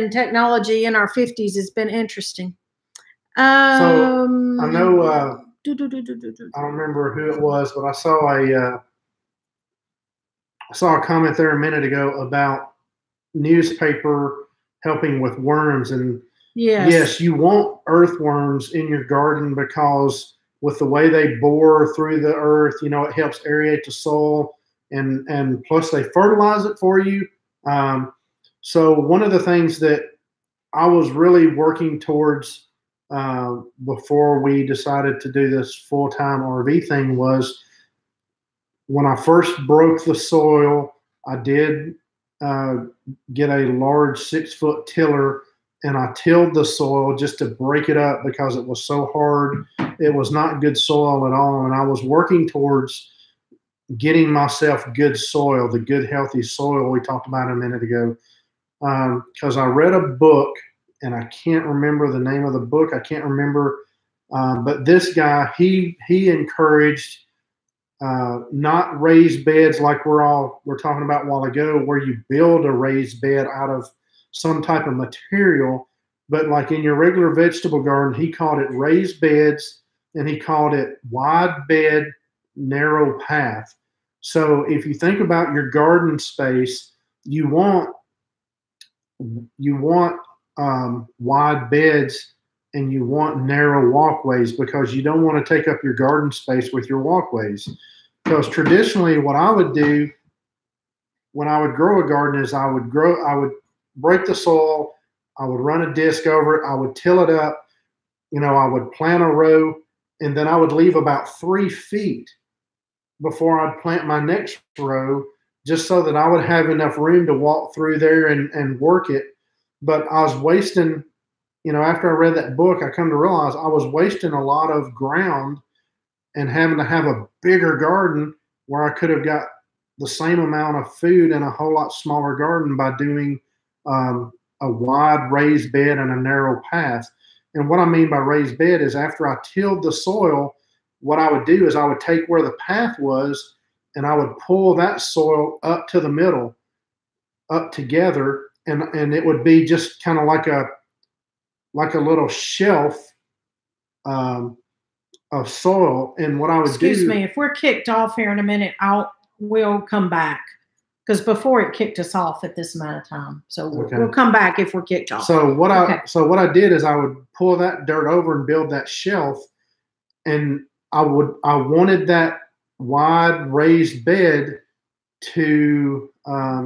technology in our 50s has been interesting. So I know I don't remember who it was, but I saw a comment there a minute ago about newspaper helping with worms, and yes, you want earthworms in your garden because with the way they bore through the earth, it helps aerate the soil, and plus they fertilize it for you. So one of the things that I was really working towards before we decided to do this full-time RV thing was when I first broke the soil, I did get a large 6-foot tiller, and I tilled the soil just to break it up because it was so hard. It was not good soil at all. And I was working towards getting myself good soil, the good, healthy soil we talked about a minute ago. Because I read a book, and I can't remember the name of the book. I can't remember. But this guy, he encouraged not raised beds like we're talking about a while ago, where you build a raised bed out of some type of material, but like in your regular vegetable garden, he called it raised beds, and he called it wide bed, narrow path. So if you think about your garden space, you want wide beds and you want narrow walkways, because you don't want to take up your garden space with your walkways. Because traditionally what I would do when I would grow a garden is I would break the soil, I would run a disc over it, I would till it up, I would plant a row, and then I would leave about 3 feet before I'd plant my next row, just so that I would have enough room to walk through there and work it. But I was wasting, after I read that book, I come to realize I was wasting a lot of ground and having to have a bigger garden where I could have got the same amount of food in a whole lot smaller garden by doing a wide raised bed and a narrow path. And what I mean by raised bed is after I tilled the soil, what I would do is I would take where the path was and I would pull that soil up to the middle, up together, and it would be just kind of like a little shelf of soil. And what I would Excuse me, if we're kicked off here in a minute, I'll we'll come back. Because before it kicked us off at this amount of time. So we'll come back if we're kicked off. So what I did is I would pull that dirt over and build that shelf, and I wanted that wide raised bed to I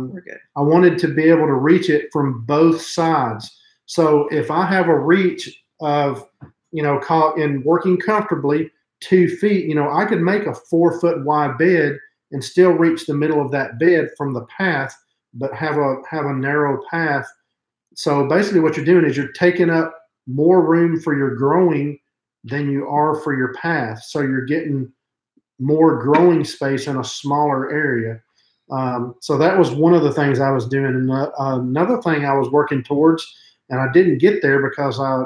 wanted to be able to reach it from both sides. So if I have a reach of, in working comfortably 2 feet, I could make a 4 foot wide bed and still reach the middle of that bed from the path, but have a narrow path. So basically what you're doing is you're taking up more room for your growing than you are for your path. So you're getting more growing space in a smaller area. So that was one of the things I was doing. And another thing I was working towards, and I didn't get there because I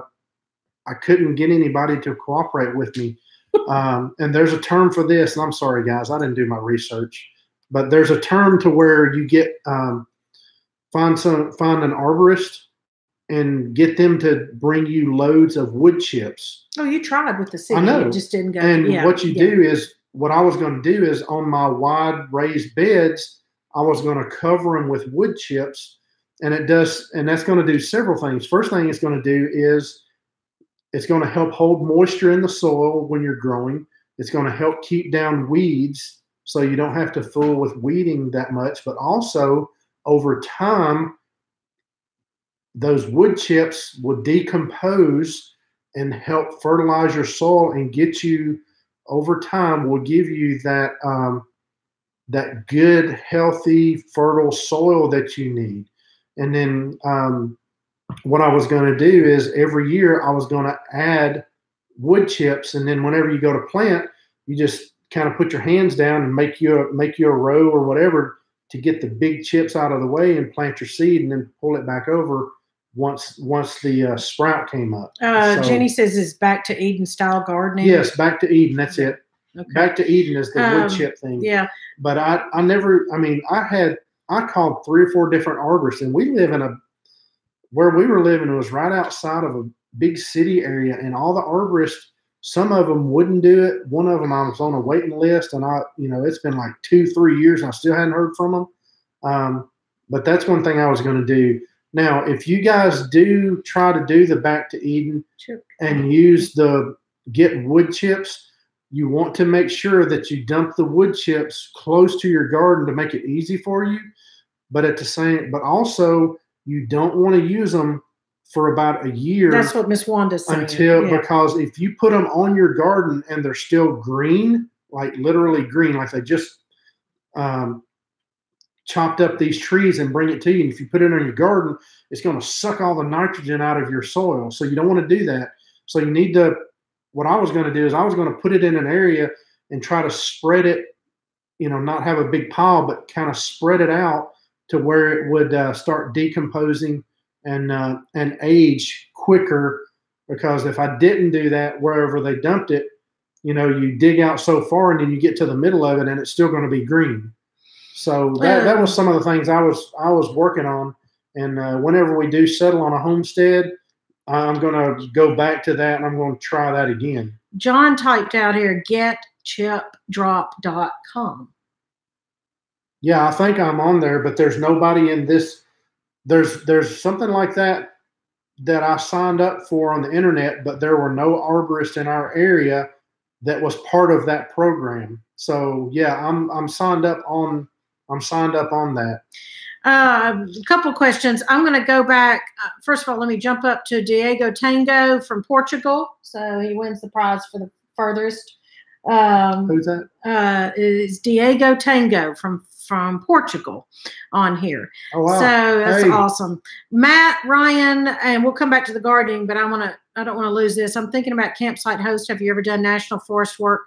couldn't get anybody to cooperate with me. And there's a term for this, and I'm sorry, guys, I didn't do my research, but there's a term to where you get find an arborist and get them to bring you loads of wood chips. Oh, you tried with the city. I know. It just didn't go. And what you do is, what I was going to do is on my wide raised beds, I was going to cover them with wood chips, and that's going to do several things. First thing it's going to do is it's going to help hold moisture in the soil when you're growing. It's going to help keep down weeds so you don't have to fool with weeding that much. But also, over time, those wood chips will decompose and help fertilize your soil and get you, over time, will give you that, that good, healthy, fertile soil that you need. And then what I was going to do is every year I was going to add wood chips, and then whenever you go to plant, you just kind of put your hands down and make you a row or whatever to get the big chips out of the way and plant your seed, and then pull it back over once the sprout came up. So, Jenny says it's back to Eden style gardening. Yes, back to Eden. That's it. Okay. Back to Eden is the wood chip thing. Yeah. But I called 3 or 4 different arborists, and where we were living was right outside of a big city area, and all the arborists, some of them wouldn't do it. One of them, I was on a waiting list, and it's been like 2-3 years and I still hadn't heard from them. But that's one thing I was going to do. Now, if you guys do try to do the back to Eden and get wood chips, you want to make sure that you dump the wood chips close to your garden to make it easy for you. But also you don't want to use them for about a year. That's what Miss Wanda's saying. Because if you put them on your garden and they're still green, like literally green, like they just chopped up these trees and bring it to you, and if you put it on your garden, it's going to suck all the nitrogen out of your soil. So you don't want to do that. So you need to, what I was going to do is I was going to put it in an area and try to spread it, not have a big pile, but kind of spread it out to where it would start decomposing and age quicker. Because if I didn't do that, wherever they dumped it, you dig out so far and then you get to the middle of it and it's still going to be green. So that was some of the things I was working on. And whenever we do settle on a homestead, I'm going to go back to that and I'm going to try that again. John typed out here, getchipdrop.com. Yeah, I think I'm on there, but there's nobody in this. There's something like that I signed up for on the internet, but there were no arborists in our area that was part of that program. So yeah, I'm signed up on that. A couple questions. I'm going to go back. First of all, let me jump up to Diego Tango from Portugal. So he wins the prize for the furthest. Who's that? Is Diego Tango from Portugal on here. Oh, wow. So that's awesome. Matt, Ryan, and we'll come back to the gardening, but I don't want to lose this. I'm thinking about campsite host. Have you ever done national forest work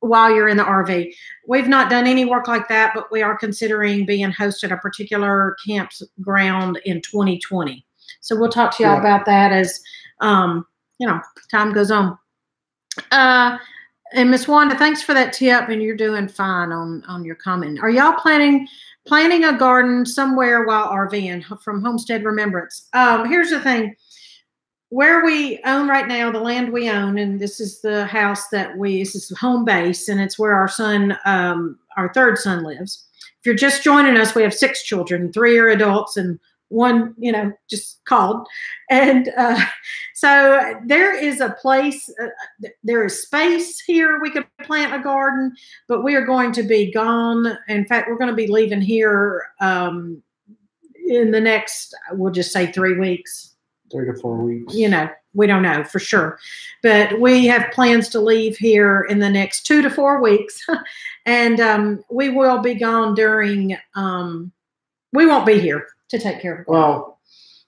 while you're in the RV? We've not done any work like that, but we are considering being host at a particular campground in 2020. So we'll talk to y'all about that as, time goes on. And Miss Wanda, thanks for that tip, and you're doing fine on your comment. Are y'all planning a garden somewhere while RVing from Homestead Remembrance? Here's the thing. where we own right now, the land we own, and this is the house this is home base, and it's where our son, our third son lives. If you're just joining us, we have 6 children, 3 are adults and 1, just called. And so there is a place, there is space here. We could plant a garden, but we are going to be gone. In fact, we're going to be leaving here in the next, we'll just say 3 weeks. 3 to 4 weeks. We don't know for sure, but we have plans to leave here in the next 2 to 4 weeks. And we will be gone during, we won't be here to take care of it. Well,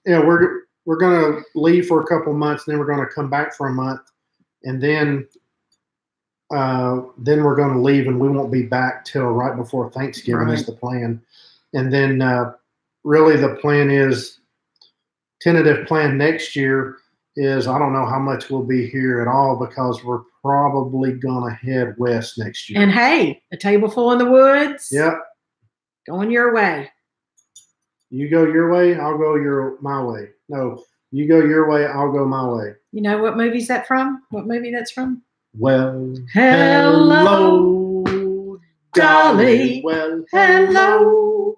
yeah, we're going to leave for a couple months, and then we're going to come back for a month, and then we're going to leave, and we won't be back till right before Thanksgiving. Is the plan. And then really the plan is, tentative plan next year is, I don't know how much we'll be here at all, because we're probably going to head west next year. And hey, a table full in the woods. Yep. Going your way. You go your way, I'll go my way. No, you go your way, I'll go my way. You know what movie's that from? What movie that's from? Well, hello, Dolly. Well, hello,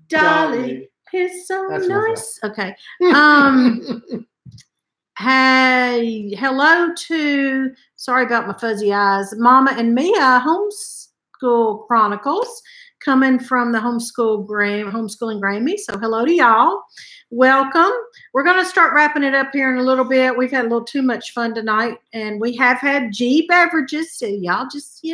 Dolly. It's so That's nice. Okay. Hey, hello to, sorry about my fuzzy eyes, Mama and Mia Homeschool Chronicles, coming from the Homeschooling Grammy. So hello to y'all. Welcome. We're going to start wrapping it up here in a little bit. We've had a little too much fun tonight, and we have had G beverages. So y'all just,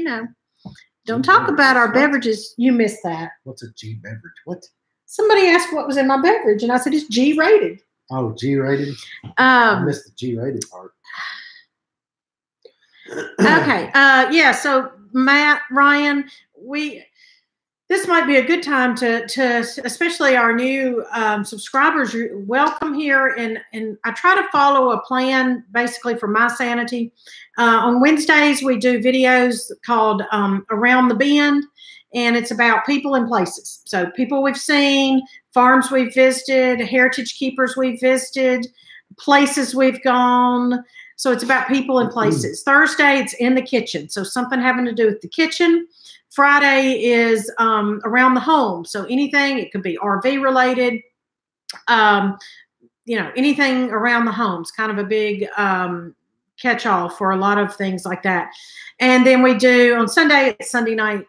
don't talk about our beverages. You missed that. What's a G beverage? What? Somebody asked what was in my beverage, and I said it's G-rated. Oh, G-rated? I missed the G-rated part. Okay. Yeah, so Matt, Ryan, this might be a good time to especially our new subscribers, welcome here. And I try to follow a plan basically for my sanity. On Wednesdays, we do videos called Around the Bend. And it's about people and places. So people we've seen, farms we've visited, heritage keepers we've visited, places we've gone. So it's about people and places. Thursday, it's in the kitchen. So something having to do with the kitchen. Friday is around the home. So anything, it could be RV related, anything around the home. It's kind of a big catch-all for a lot of things like that. And then we do on Sunday, it's Sunday night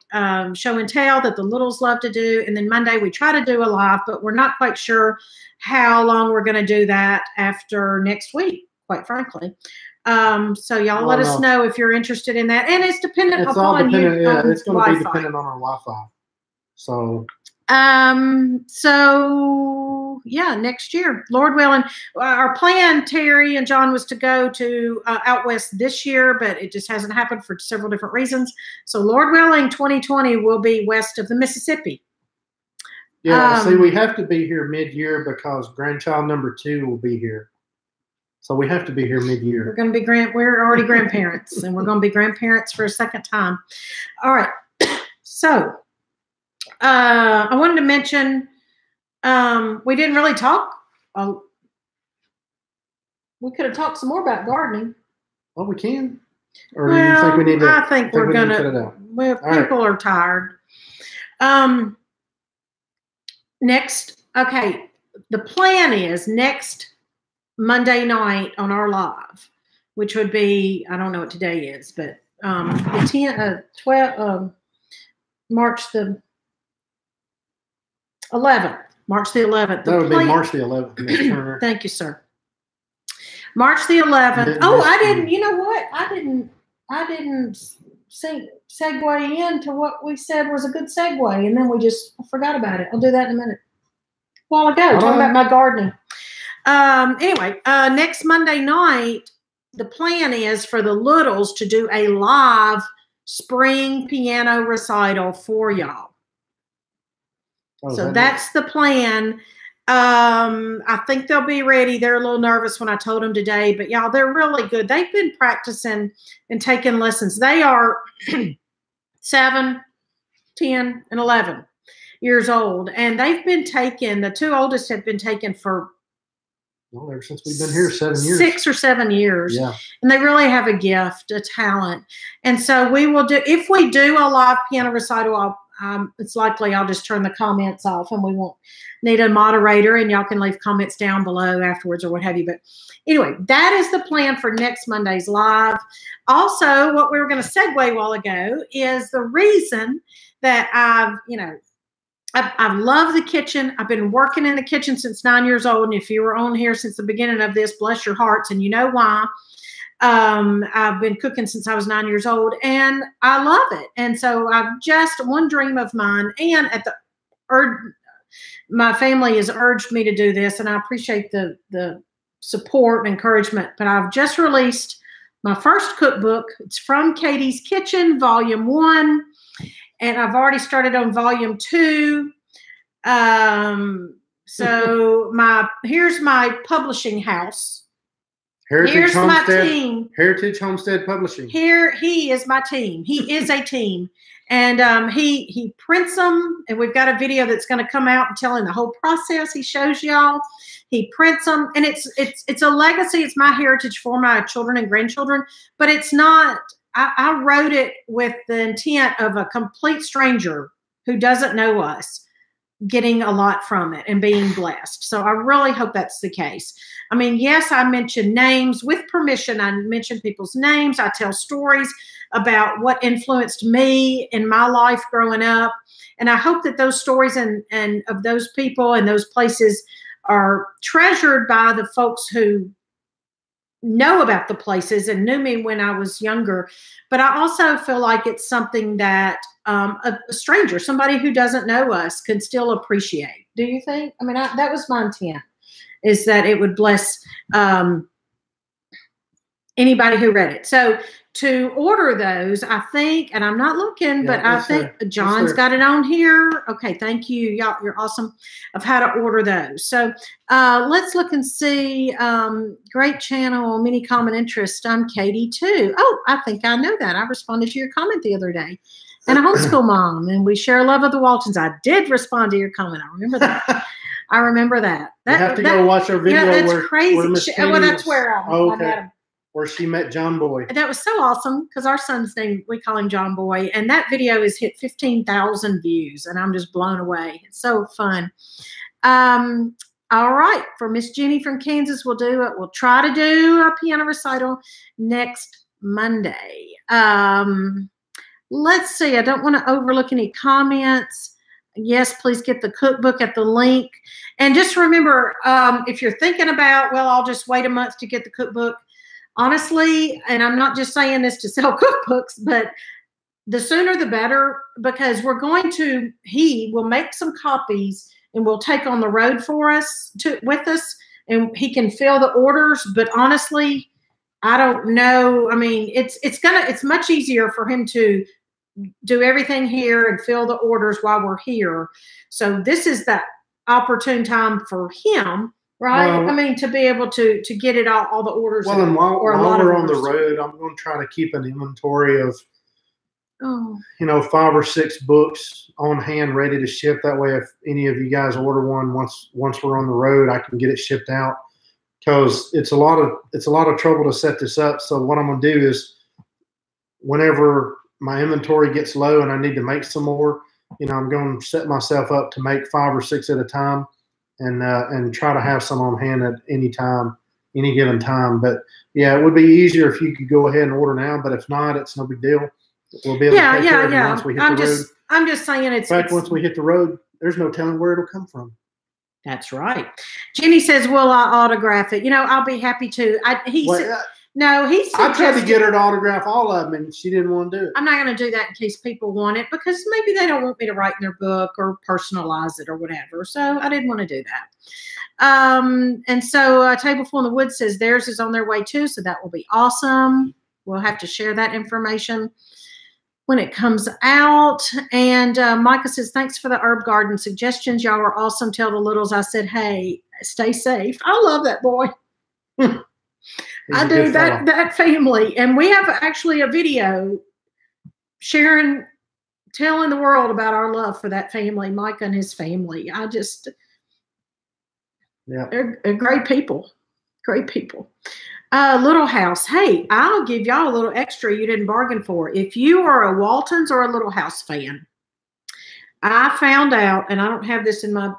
show and tell that the littles love to do. And then Monday we try to do a live, but we're not quite sure how long we're going to do that after next week, quite frankly. So y'all let us know if you're interested in that. And it's dependent upon you. Yeah, it's going to be dependent on our Wi-Fi. So yeah, next year, Lord willing. Our plan, Terry and John, was to go to out west this year, but it just hasn't happened for several different reasons. So Lord willing, 2020 will be west of the Mississippi. Yeah, see, we have to be here mid-year because grandchild number 2 will be here. So we have to be here mid-year. We're going to be we're already grandparents, and we're going to be grandparents for a second time. All right. So I wanted to mention, we didn't really talk. We could have talked some more about gardening. Well, we can. Or do you think we need to? I think we're going to. Well, people are tired. Next, okay. The plan is next Monday night on our live, which would be, I don't know what today is, but the 12, March the 11th. March the 11th. That would be March the 11th, Ms. Turner. Thank you, sir. March the 11th. Oh, I didn't. You know what? I didn't segue into what we said was a good segue, and then we just forgot about it. I'll do that in a minute. A while ago, talking about my gardening. Anyway, next Monday night, the plan is for the littles to do a live spring piano recital for y'all. Oh, so that's the plan. I think they'll be ready. They're a little nervous when I told them today, but y'all, they're really good. They've been practicing and taking lessons. They are 7, 10, and 11 years old, and they've been taking, the 2 oldest have been taking for Well, ever since we've been here, 7 years. 6 or 7 years. Yeah. And they really have a gift, a talent. And so we will do, if we do a live piano recital, it's likely I'll just turn the comments off and we won't need a moderator, and y'all can leave comments down below afterwards or what have you. But anyway, that is the plan for next Monday's live. Also, what we were going to segue a while ago is the reason that I've loved the kitchen. I've been working in the kitchen since 9 years old. And if you were on here since the beginning of this, bless your hearts, and you know why. I've been cooking since I was 9 years old, and I love it. And so I've just, one dream of mine, and my family has urged me to do this, and I appreciate the support and encouragement, but I've just released my first cookbook. It's From Katie's Kitchen, Volume 1. And I've already started on Volume 2. So here's my publishing house. Here's my team. Heritage Homestead Publishing. Here, he is my team. He is a team. And he prints them. And we've got a video that's going to come out telling the whole process. He shows y'all. He prints them. And it's a legacy. It's my heritage for my children and grandchildren. But it's not... I wrote it with the intent of a complete stranger who doesn't know us getting a lot from it and being blessed. So I really hope that's the case. I mean, yes, I mention names with permission. I mention people's names. I tell stories about what influenced me in my life growing up. And I hope that those stories and of those people and those places are treasured by the folks who know about the places and knew me when I was younger. But I also feel like it's something that a stranger, somebody who doesn't know us, could still appreciate. Do you think? I mean, that was my intent, is that it would bless anybody who read it. So to order those, I think, and I'm not looking, but I think John's got it on here. Okay, thank you. Y'all, you're awesome, of how to order those. So let's look and see. Great channel, many common interests. I'm Katie too. Oh, I think I know that. I responded to your comment the other day. And a homeschool mom, and we share a love of the Waltons. I did respond to your comment. I remember that. I remember that. You have to go watch our video. Yeah, that's crazy. Well, that's where I met him. Where she met John Boy. That was so awesome, because our son's name, we call him John Boy, and that video has hit 15,000 views, and I'm just blown away. It's so fun. All right, for Miss Jenny from Kansas, we'll try to do a piano recital next Monday. Let's see. I don't want to overlook any comments. Yes, please get the cookbook at the link. And just remember, if you're thinking about, well, I'll just wait a month to get the cookbook. Honestly, and I'm not just saying this to sell cookbooks, but the sooner the better, because he will make some copies and will take on the road with us, and he can fill the orders. But honestly, I don't know. I mean, it's much easier for him to do everything here and fill the orders while we're here. So this is the opportune time for him. Right, well, I mean, to be able to get it all the orders. Well, and while we're on the road, I'm going to try to keep an inventory of, 5 or 6 books on hand, ready to ship. That way, if any of you guys order one, once we're on the road, I can get it shipped out. Because it's a lot of trouble to set this up. So what I'm going to do is, whenever my inventory gets low and I need to make some more, I'm going to set myself up to make 5 or 6 at a time. And try to have some on hand at any given time. But yeah, it would be easier if you could go ahead and order now. But if not, it's no big deal. We'll be able to take care of it once we hit the road. I'm just saying In fact, once we hit the road, there's no telling where it'll come from. That's right. Jenny says, "Will I autograph it?" I'll be happy to. I tried to get her to autograph all of them, and she didn't want to do it. I'm not going to do that in case people want it, because maybe they don't want me to write in their book or personalize it or whatever. So I didn't want to do that. And so Tableful in the Woods says theirs is on their way too, so that will be awesome. We'll have to share that information when it comes out. And Micah says, thanks for the herb garden suggestions. Y'all were awesome. Tell the littles I said, hey, stay safe. I love that boy. I do, that family. And we have actually a video telling the world about our love for that family, Micah and his family. They're great people. Great people. Little House. Hey, I'll give y'all a little extra you didn't bargain for. If you are a Waltons or a Little House fan, I found out, and I don't have this in my,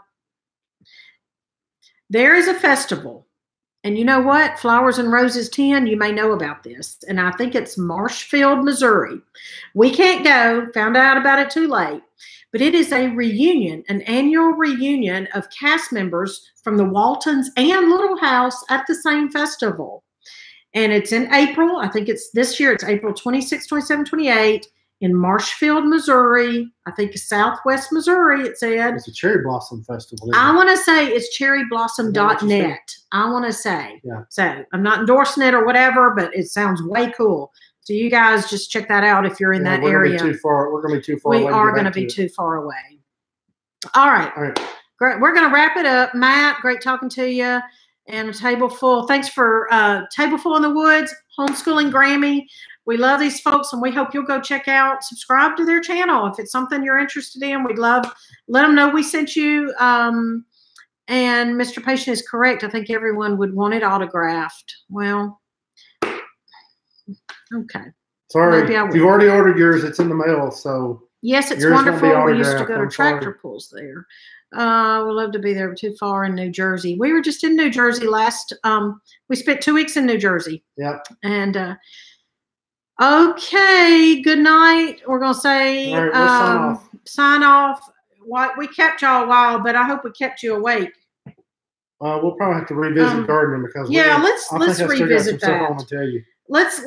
there is a festival. And you know what? Flowers and Roses 10, you may know about this. And I think it's Marshfield, Missouri. We can't go. Found out about it too late. But it is a reunion, an annual reunion of cast members from the Waltons and Little House at the same festival. And it's in April. I think it's this year. It's April 26, 27, 28 in Marshfield, Missouri. I think Southwest Missouri, it said. It's a cherry blossom festival. I want to say it's cherryblossom.net. I want to say. Yeah. So I'm not endorsing it or whatever, but it sounds way cool. So you guys just check that out if you're in that area. We're going to be too far away. We are going to be too far away. All right. Great. We're going to wrap it up. Matt, great talking to you. And a table full. Thanks for Table Full in the Woods, Homeschooling Grammy. We love these folks, and we hope you'll go check out, subscribe to their channel. If it's something you're interested in, we'd love, let them know we sent you. And Mr. Patient is correct. I think everyone would want it autographed. Well, okay. Sorry, if you've already ordered yours, it's in the mail. So yes, it's wonderful. We used to go to tractor pulls there. We'd love to be there. Too far in New Jersey. We were just in New Jersey last. We spent 2 weeks in New Jersey. Yep. And okay, good night. We're gonna say all right, we'll sign off. We kept y'all a while, but I hope we kept you awake. We'll probably have to revisit gardening because let's revisit that. I want to tell you. Let's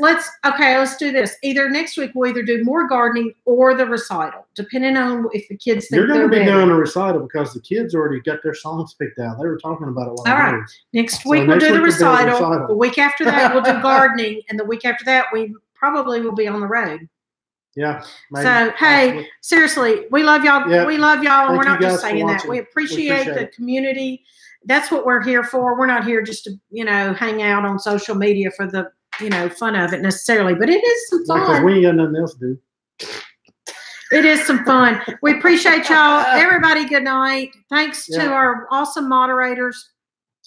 do this. Either next week we'll either do more gardening or the recital, depending on if the kids think you're going to be ready. doing a recital because the kids already got their songs picked out. They were talking about it. All right. Next week we'll do the recital. The week after that we'll do gardening, and the week after that we probably will be on the road. Yeah. Maybe. So hey, seriously, we love y'all. Yeah. We love y'all, and we're not just saying that. Watching. We appreciate the community. That's what we're here for. We're not here just to hang out on social media for the fun of it necessarily, but it is some fun. Because we ain't got nothing else to do. It is some fun. We appreciate y'all. Everybody, good night. Thanks to our awesome moderators.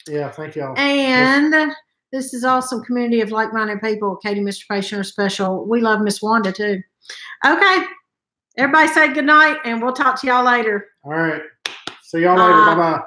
Yeah, thank y'all. And this is awesome community of like-minded people. Katie, Mr. Patient are special. We love Miss Wanda too. Okay. Everybody say good night, and we'll talk to y'all later. All right. See y'all later. Bye-bye.